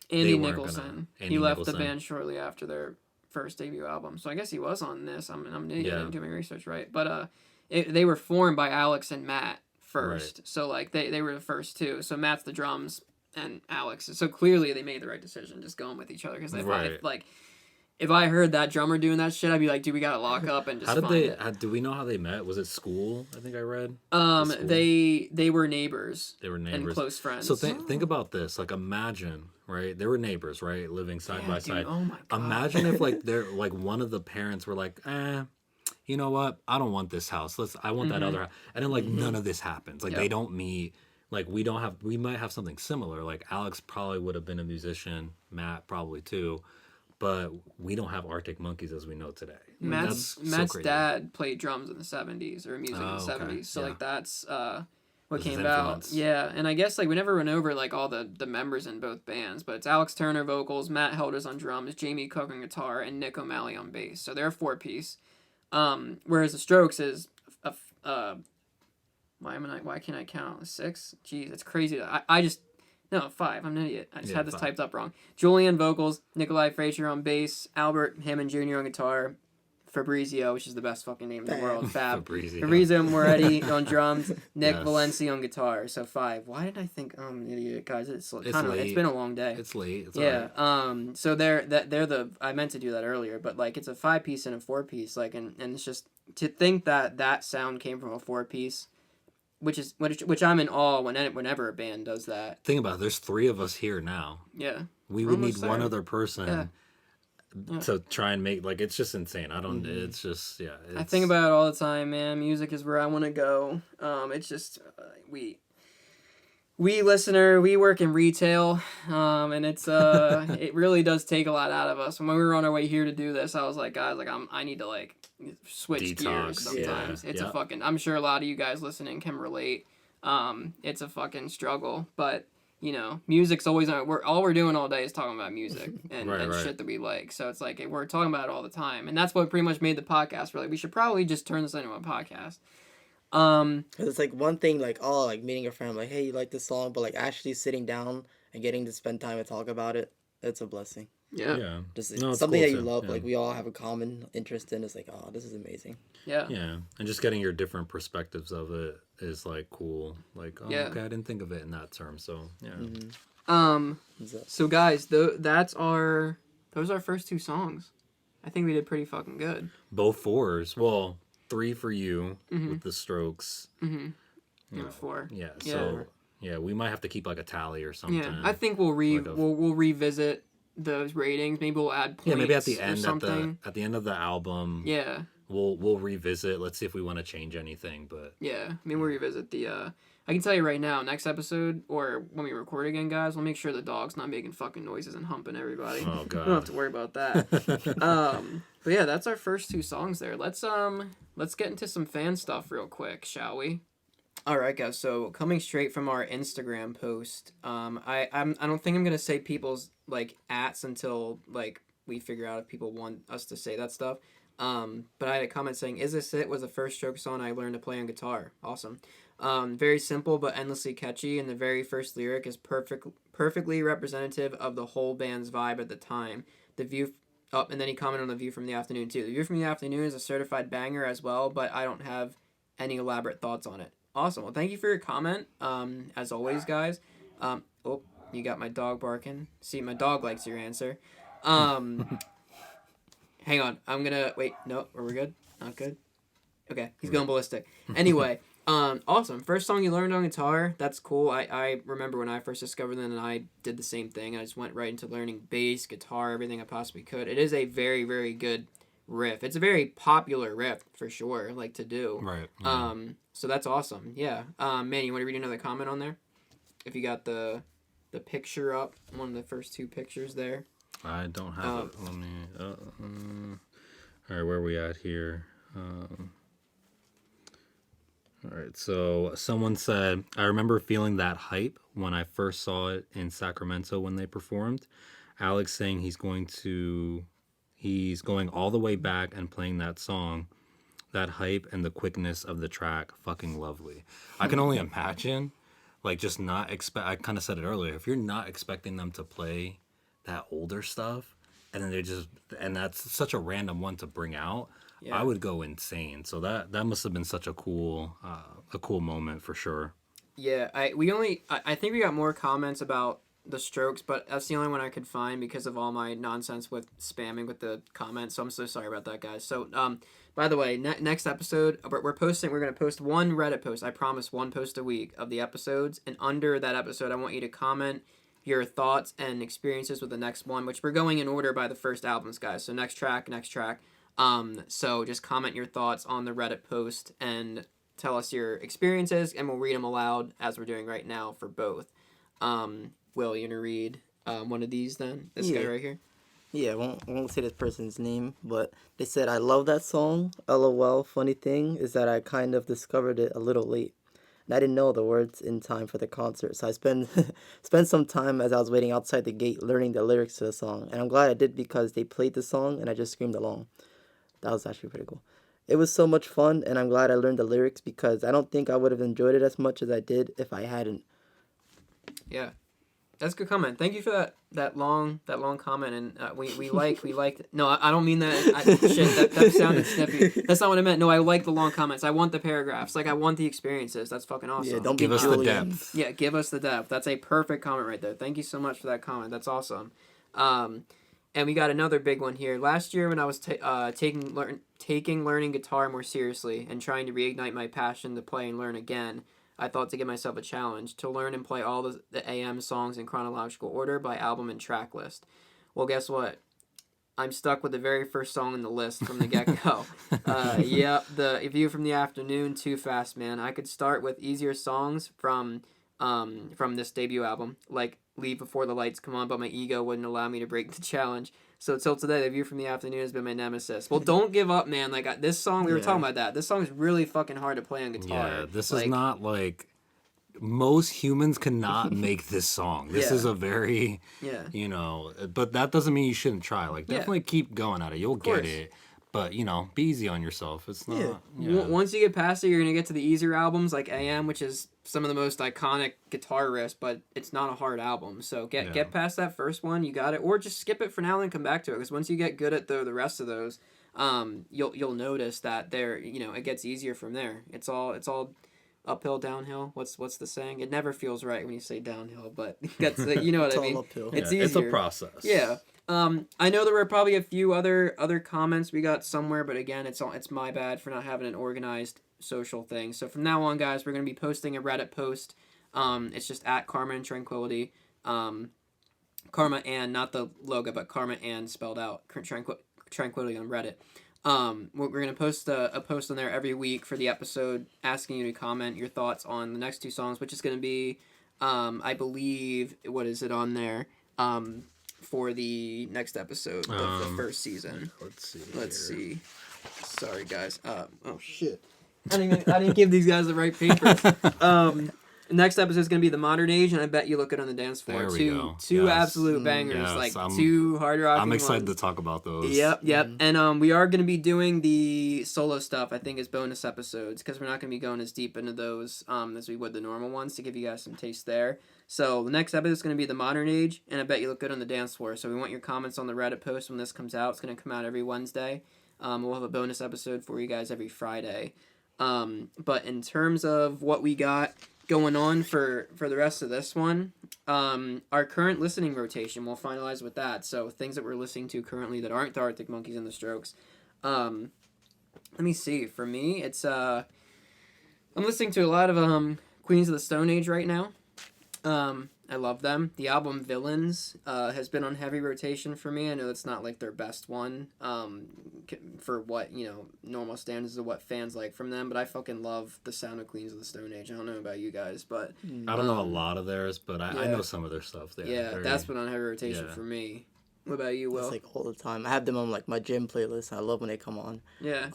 [SPEAKER 1] Andy
[SPEAKER 3] weren't
[SPEAKER 1] Nicholson.
[SPEAKER 3] gonna-
[SPEAKER 1] He
[SPEAKER 3] Andy
[SPEAKER 1] left
[SPEAKER 3] Nicholson.
[SPEAKER 1] the band shortly after their first debut album, so I guess he was on this. I'm an idiot. I didn't do my research right, but they were formed by Alex and Matt first, so like they were the first two. So Matt's the drums and Alex. So clearly they made the right decision, just going with each other. Because if I heard that drummer doing that shit, I'd be like, dude, we gotta lock up and just.
[SPEAKER 3] how did
[SPEAKER 1] find
[SPEAKER 3] they?
[SPEAKER 1] it.
[SPEAKER 3] Do we know how they met? Was it school? I think I read.
[SPEAKER 1] Um,
[SPEAKER 3] school?
[SPEAKER 1] they were neighbors.
[SPEAKER 3] They were
[SPEAKER 1] And
[SPEAKER 3] neighbors.
[SPEAKER 1] close friends.
[SPEAKER 3] So think about this. Like imagine, right? They were neighbors, right? Living side by
[SPEAKER 1] dude,
[SPEAKER 3] side.
[SPEAKER 1] oh my God.
[SPEAKER 3] Imagine if like they're like one of the parents were like, you know what? I don't want this house. I want that other house. And then like none of this happens. Like they don't meet. Like we might have something similar. Like Alex probably would have been a musician. Matt probably too. But we don't have Arctic Monkeys as we know today. Like,
[SPEAKER 1] Matt's
[SPEAKER 3] that's so crazy.
[SPEAKER 1] dad played drums in the 70s or music in the
[SPEAKER 3] Oh, okay.
[SPEAKER 1] 70s. So
[SPEAKER 3] Yeah.
[SPEAKER 1] like that's what
[SPEAKER 3] Was his
[SPEAKER 1] came about.
[SPEAKER 3] influence.
[SPEAKER 1] Yeah, and I guess like we never went over like all the members in both bands, but it's Alex Turner vocals, Matt Helders on drums, Jamie Cook on guitar, and Nick O'Malley on bass. So they're a 4-piece. Whereas the Strokes is why can't I count 6? Jeez, it's crazy. No, 5. I'm an idiot. I just had this
[SPEAKER 3] 5.
[SPEAKER 1] typed up wrong. Julian vocals, Nikolai Frazier on bass, Albert Hammond Jr. on guitar, Fabrizio, which is the best fucking name in the world, Fabrizio Moretti on drums, Nick
[SPEAKER 3] Yes.
[SPEAKER 1] Valenci on guitar. So 5. Why did I think I'm an idiot, guys? It's been a long day.
[SPEAKER 3] It's late. It's
[SPEAKER 1] Yeah.
[SPEAKER 3] all right.
[SPEAKER 1] So they're the I meant to do that earlier, but like it's a 5-piece and a 4-piece, like and it's just to think that sound came from a 4-piece. Which I'm in awe whenever a band does that.
[SPEAKER 3] Think about it. There's 3 of us here now.
[SPEAKER 1] Yeah.
[SPEAKER 3] We
[SPEAKER 1] We're
[SPEAKER 3] would need
[SPEAKER 1] almost
[SPEAKER 3] one
[SPEAKER 1] there.
[SPEAKER 3] other person to try and make it's just insane. I don't. It's just
[SPEAKER 1] I think about it all the time, man. Music is where I want to go. It's just we listener, we work in retail, and it's it really does take a lot out of us. When we were on our way here to do this, I was like, guys, like I need to like switch
[SPEAKER 3] Detox,
[SPEAKER 1] gears sometimes.
[SPEAKER 3] yeah.
[SPEAKER 1] It's
[SPEAKER 3] Yeah.
[SPEAKER 1] a fucking. I'm sure a lot of you guys listening can relate. It's a fucking struggle, but music's always on. We're doing all day is talking about music and,
[SPEAKER 3] Right.
[SPEAKER 1] shit that we like. So it's like we're talking about it all the time, and that's what pretty much made the podcast. We're like, we should probably just turn this into a podcast.
[SPEAKER 2] Cause it's like one thing, like like meeting a friend, like, hey, you like this song, but like actually sitting down and getting to spend time and talk about it, it's a blessing.
[SPEAKER 3] Yeah.
[SPEAKER 2] Just
[SPEAKER 3] No, it's
[SPEAKER 2] something
[SPEAKER 3] cool
[SPEAKER 2] that you
[SPEAKER 3] too,
[SPEAKER 2] love,
[SPEAKER 3] yeah.
[SPEAKER 2] like we all have a common interest in. It's like, oh, this is amazing.
[SPEAKER 1] Yeah.
[SPEAKER 3] Yeah, and just getting your different perspectives of it is like cool. Like, oh,
[SPEAKER 1] Yeah.
[SPEAKER 3] okay, I didn't think of it in that term. So yeah,
[SPEAKER 1] So guys, those are our first 2 songs. I think we did pretty fucking good.
[SPEAKER 3] both 4s. Well, 3 for you with the Strokes.
[SPEAKER 1] Yeah. 4.
[SPEAKER 3] Yeah. So yeah, we might have to keep like a tally or something.
[SPEAKER 1] Yeah, I think we'll we'll revisit those ratings. Maybe we'll add points.
[SPEAKER 3] Yeah, maybe at the
[SPEAKER 1] or
[SPEAKER 3] end
[SPEAKER 1] something.
[SPEAKER 3] at the end of the album.
[SPEAKER 1] Yeah.
[SPEAKER 3] We'll revisit. Let's see if we want to change anything. But
[SPEAKER 1] Yeah, we'll revisit the. I can tell you right now, next episode or when we record again, guys, we'll make sure the dog's not making fucking noises and humping everybody.
[SPEAKER 3] oh
[SPEAKER 1] We don't have
[SPEAKER 3] god.
[SPEAKER 1] to worry about that. But yeah, that's our first 2 songs there. Let's get into some fan stuff real quick, shall we? All right, guys. So coming straight from our Instagram post, I don't think I'm gonna say people's like ats until like we figure out if people want us to say that stuff. But I had a comment saying, "Is This It?" was the first Stroke song I learned to play on guitar. Awesome. Very simple but endlessly catchy, and the very first lyric is perfectly representative of the whole band's vibe at the time. The view. And then he commented on The View from the Afternoon too. The View from the Afternoon is a certified banger as well, but I don't have any elaborate thoughts on it. Awesome. Well, thank you for your comment. As always, guys. Oh, you got my dog barking. See, my dog likes your answer. Hang on. I'm gonna wait. No, are we good? Not good. Okay, he's going ballistic. Anyway, Awesome. First song you learned on guitar. That's cool. I remember when I first discovered them, and I did the same thing. I just went right into learning bass, guitar, everything I possibly could. It is a very, very good riff. It's a very popular riff for sure, like to do.
[SPEAKER 3] Right. Yeah.
[SPEAKER 1] So that's awesome. Yeah. Man, you want to read another comment on there? If you got the picture up, one of the first two pictures there.
[SPEAKER 3] I don't have it. Let me. All right, where are we at here? All right, so someone said, I remember feeling that hype when I first saw it in Sacramento when they performed. Alex saying he's going all the way back and playing that song. That hype and the quickness of the track, fucking lovely. I can only imagine, like, just not expect. I kind of said it earlier. If you're not expecting them to play that older stuff, and then that's such a random one to bring out. Yeah. I would go insane. So that must have been such a cool moment for sure.
[SPEAKER 1] Yeah, I think we got more comments about the Strokes, but that's the only one I could find because of all my nonsense with spamming with the comments. So I'm so sorry about that, guys. So by the way, next episode we're going to post one Reddit post. I promise, one post a week of the episodes, and under that episode, I want you to comment your thoughts and experiences with the next one, which we're going in order by the first albums, guys. So next track. So just comment your thoughts on the Reddit post and tell us your experiences, and we'll read them aloud as we're doing right now for both. Will, you gonna read one of these then? This guy right here?
[SPEAKER 2] Yeah, I won't say this person's name, but they said, I love that song. LOL, funny thing is that I kind of discovered it a little late. And I didn't know the words in time for the concert, so I spent some time as I was waiting outside the gate learning the lyrics to the song. And I'm glad I did because they played the song and I just screamed along. That was actually pretty cool. It was so much fun, and I'm glad I learned the lyrics because I don't think I would have enjoyed it as much as I did if I hadn't.
[SPEAKER 1] Yeah, that's a good comment. Thank you for that long comment. And we liked. No, I don't mean that. That sounded snippy. That's not what I meant. No, I like the long comments. I want the paragraphs. Like I want the experiences. That's fucking awesome.
[SPEAKER 2] Yeah, don't
[SPEAKER 3] give us the depth.
[SPEAKER 1] Yeah, give us the depth. That's a perfect comment right there. Thank you so much for that comment. That's awesome. And we got another big one here. Last year when I was taking learning guitar more seriously and trying to reignite my passion to play and learn again, I thought to give myself a challenge to learn and play all the AM songs in chronological order by album and track list. Well, guess what? I'm stuck with the very first song in the list from the get-go. The View from the Afternoon, too fast, man. I could start with easier songs from this debut album, like Leave Before the Lights Come On, but my ego wouldn't allow me to break the challenge. So till today, The View from the Afternoon has been my nemesis. Well, don't give up, man. Like this song, we were talking about that. This song is really fucking hard to play on guitar.
[SPEAKER 3] Yeah, this is not like most humans cannot make this song. This is a very, but that doesn't mean you shouldn't try. Like definitely keep going at it. You'll get it. But, be easy on yourself. It's not... Yeah.
[SPEAKER 1] Once you get past it, you're going to get to the easier albums like AM, which is some of the most iconic guitar riffs, but it's not a hard album. So get past that first one, you got it. Or just skip it for now and come back to it. Because once you get good at the rest of those, you'll notice that it gets easier from there. It's all uphill, downhill. What's the saying? It never feels right when you say downhill, but that's you know what I mean.
[SPEAKER 2] Uphill.
[SPEAKER 1] It's easier.
[SPEAKER 3] It's a process.
[SPEAKER 1] Yeah. I know there were probably a few other comments we got somewhere, but again, it's my bad for not having an organized social thing. So from now on, guys, we're gonna be posting a Reddit post. It's just at Karma and Tranquility. Karma and not the logo, but Karma and spelled out Tranquility on Reddit. We're going to post a post on there every week for the episode asking you to comment your thoughts on the next two songs, which is going to be, I believe, what is it on there, for the next episode of the first season. Let's see. Sorry, guys. Oh, shit. I didn't give these guys the right papers. Next episode is going to be The Modern Age, and I bet you look good on the dance floor.
[SPEAKER 3] There we go.
[SPEAKER 1] Two absolute bangers, two hard rocking
[SPEAKER 3] I'm excited
[SPEAKER 1] ones.
[SPEAKER 3] to talk about those.
[SPEAKER 1] Yep. And we are going to be doing the solo stuff, I think, as bonus episodes, because we're not going to be going as deep into those as we would the normal ones, to give you guys some taste there. So the next episode is going to be The Modern Age, and I bet you look good on the dance floor. So we want your comments on the Reddit post when this comes out. It's going to come out every Wednesday. We'll have a bonus episode for you guys every Friday. But in terms of what we got going on for the rest of this one, our current listening rotation, we'll finalize with that. So things that we're listening to currently that aren't the Arctic Monkeys and the Strokes. Let me see. For me, it's I'm listening to a lot of Queens of the Stone Age right now. I love them. The album Villains has been on heavy rotation for me. I know it's not like their best one for what, normal standards of what fans like from them, but I fucking love the sound of Queens of the Stone Age. I don't know about you guys, but...
[SPEAKER 3] I don't know a lot of theirs, but I know some of their stuff.
[SPEAKER 1] That's been on heavy rotation for me. What about you, Will?
[SPEAKER 2] It's like all the time. I have them on like my gym playlist. I love when they come on.
[SPEAKER 1] Yeah.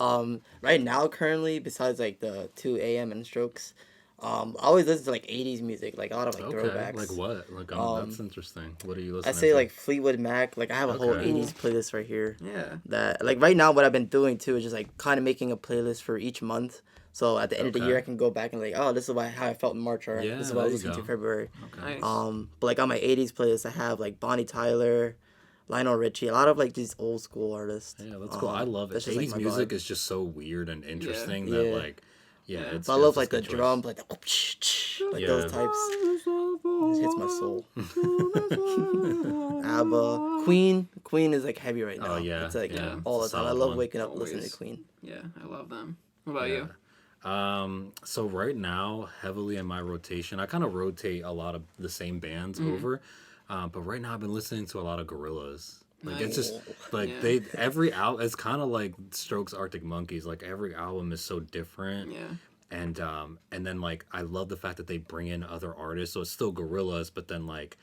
[SPEAKER 2] Right now, currently, besides like the 2 a.m. and Strokes, I always listen to like 80s music, like a lot of like throwbacks.
[SPEAKER 3] Like what? Like that's interesting. What are you listening to?
[SPEAKER 2] I say like Fleetwood Mac. Like I have a whole 80s playlist right here.
[SPEAKER 1] Yeah.
[SPEAKER 2] That like right now, what I've been doing too is just like kind of making a playlist for each month. So at the end of the year, I can go back and like, oh, this is how I felt in March, or this is what I was listening to February.
[SPEAKER 1] Okay.
[SPEAKER 2] Nice. But like on my 80s playlist, I have like Bonnie Tyler, Lionel Richie, a lot of like these old school artists.
[SPEAKER 3] Yeah, that's cool. I love it. 80s
[SPEAKER 2] like,
[SPEAKER 3] music
[SPEAKER 2] vibe.
[SPEAKER 3] is just so weird and interesting that like, it's.
[SPEAKER 2] But I love like the drums, like the like those types. It just hits my soul. ABBA, Queen is like heavy right now.
[SPEAKER 3] Oh yeah,
[SPEAKER 2] it's like all the time. I love waking up
[SPEAKER 1] Always.
[SPEAKER 2] listening to Queen.
[SPEAKER 1] Yeah, I love them. What about you?
[SPEAKER 3] So right now, heavily in my rotation, I kind of rotate a lot of the same bands over. But right now I've been listening to a lot of Gorillaz. Like it's just like every album, it's kind of like Strokes, Arctic Monkeys. Like every album is so different.
[SPEAKER 1] Yeah.
[SPEAKER 3] And then like I love the fact that they bring in other artists. So it's still Gorillaz, but then like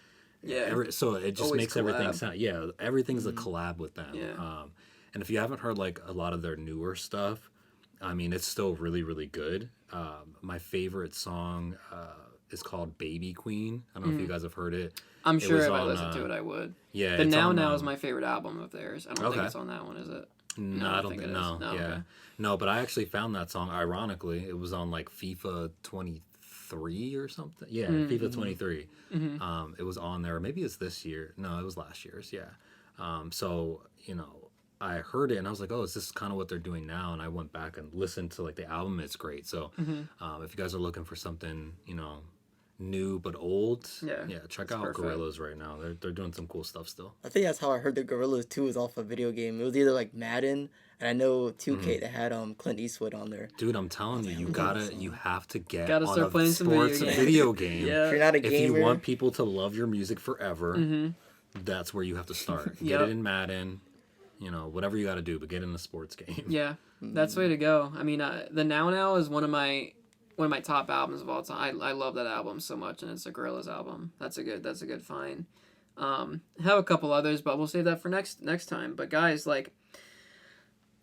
[SPEAKER 3] so it just
[SPEAKER 1] Always
[SPEAKER 3] makes
[SPEAKER 1] collab.
[SPEAKER 3] everything sound everything's a collab with them.
[SPEAKER 1] Yeah.
[SPEAKER 3] And if you haven't heard like a lot of their newer stuff, I mean it's still really really good. My favorite song is called Baby Queen. I don't know if you guys have heard it.
[SPEAKER 1] I'm sure if I listened to it, I would.
[SPEAKER 3] Yeah.
[SPEAKER 1] The Now is my favorite album of theirs. I don't think it's on that one, is it?
[SPEAKER 3] No, I don't think no.
[SPEAKER 1] No,
[SPEAKER 3] yeah.
[SPEAKER 1] okay.
[SPEAKER 3] No, but I actually found that song, ironically. It was on like FIFA 23 or something. Yeah, FIFA 23. It was on there. Maybe it's this year. No, it was last year's. Yeah. So, I heard it and I was like, oh, is this kind of what they're doing now? And I went back and listened to like the album. It's great. So if you guys are looking for something, new but old, check out Gorillaz right now. They're doing some cool stuff still.
[SPEAKER 2] I think that's how I heard the Gorillaz too, was off a video game. It was either like Madden, and I know 2K that had Clint Eastwood on there.
[SPEAKER 3] Dude, I'm telling you, you have to get
[SPEAKER 1] Gotta
[SPEAKER 3] on
[SPEAKER 1] start
[SPEAKER 3] a
[SPEAKER 1] playing some
[SPEAKER 3] sports video game.
[SPEAKER 1] Yeah.
[SPEAKER 2] If you're not a
[SPEAKER 3] If
[SPEAKER 2] gamer,
[SPEAKER 3] you want people to love your music forever, that's where you have to start. Get it in Madden, whatever you got to do, but get in a sports game.
[SPEAKER 1] Yeah, that's the way to go. I mean, the Now is one of my top albums of all time. I love that album so much, and it's a Gorillaz album. That's a good find. I have a couple others, but we'll save that for next time. But guys, like,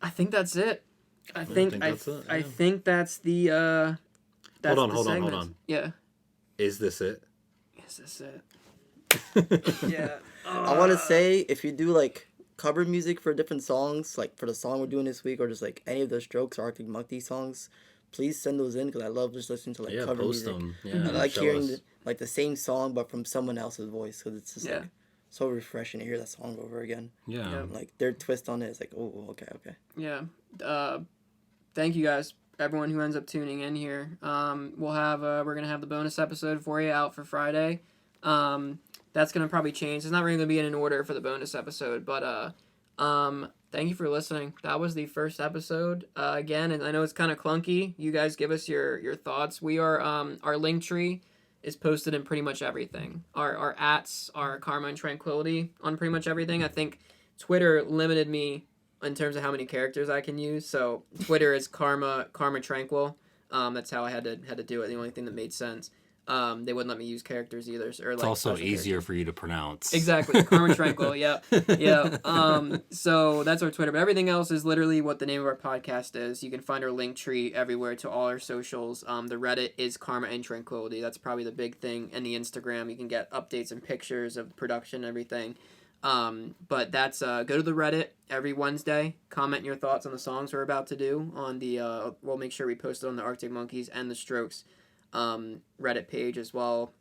[SPEAKER 1] I think that's it. I think that's the that's
[SPEAKER 3] Hold on.
[SPEAKER 1] Yeah.
[SPEAKER 3] Is this it?
[SPEAKER 1] Is this it? Yeah.
[SPEAKER 2] I want to say, if you do like cover music for different songs, like for the song we're doing this week, or just like any of the Strokes or Arctic Monkeys songs, please send those in, because I love just listening to like cover
[SPEAKER 3] post
[SPEAKER 2] music.
[SPEAKER 3] them.
[SPEAKER 2] I like hearing the same song but from someone else's voice, because it's just like so refreshing to hear that song over again. Like their twist on it is like, oh, okay.
[SPEAKER 1] Yeah. Thank you guys, everyone who ends up tuning in here. We're gonna have the bonus episode for you out for Friday. That's gonna probably change. It's not really gonna be in an order for the bonus episode, but thank you for listening. That was the first episode. Again, and I know it's kind of clunky. You guys give us your thoughts. We are our link tree is posted in pretty much everything. Our ats are Karma and Tranquility on pretty much everything. I think Twitter limited me in terms of how many characters I can use. So Twitter is Karma Tranquil. That's how I had to do it. The only thing that made sense. They wouldn't let me use characters either. Or,
[SPEAKER 3] it's also easier for you to pronounce.
[SPEAKER 1] Exactly. Karma Tranquil, yeah. So that's our Twitter. But everything else is literally what the name of our podcast is. You can find our link tree everywhere to all our socials. The Reddit is Karma and Tranquility. That's probably the big thing. And the Instagram, you can get updates and pictures of production and everything. But that's go to the Reddit every Wednesday. Comment your thoughts on the songs we're about to do on the we'll make sure we post it on the Arctic Monkeys and the Strokes Reddit page as well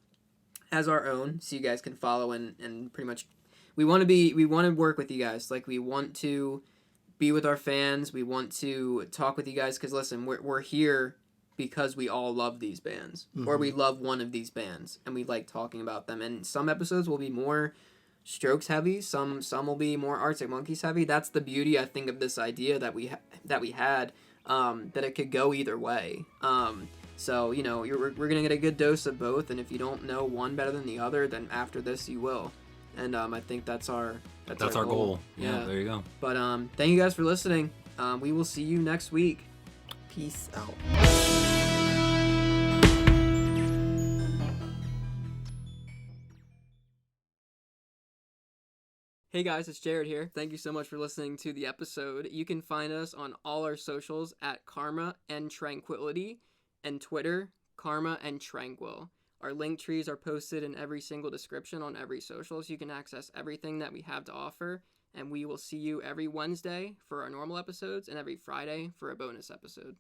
[SPEAKER 1] as our own, so you guys can follow and pretty much we want to work with you guys. Like, we want to be with our fans. We want to talk with you guys, because listen, we're here because we all love these bands, or we love one of these bands and we like talking about them. And some episodes will be more Strokes heavy, some will be more Arctic Monkeys heavy. That's the beauty, I think, of this idea that we had, that it could go either way. So, you know, we're going to get a good dose of both, and if you don't know one better than the other, then after this you will. And I think that's our
[SPEAKER 3] goal. Yeah, there you go.
[SPEAKER 1] But thank you guys for listening. We will see you next week.
[SPEAKER 2] Peace out.
[SPEAKER 1] Hey guys, it's Jared here. Thank you so much for listening to the episode. You can find us on all our socials at Karma and Tranquility, and Twitter, Karma and Tranquil. Our link trees are posted in every single description on every social, so you can access everything that we have to offer. And we will see you every Wednesday for our normal episodes and every Friday for a bonus episode.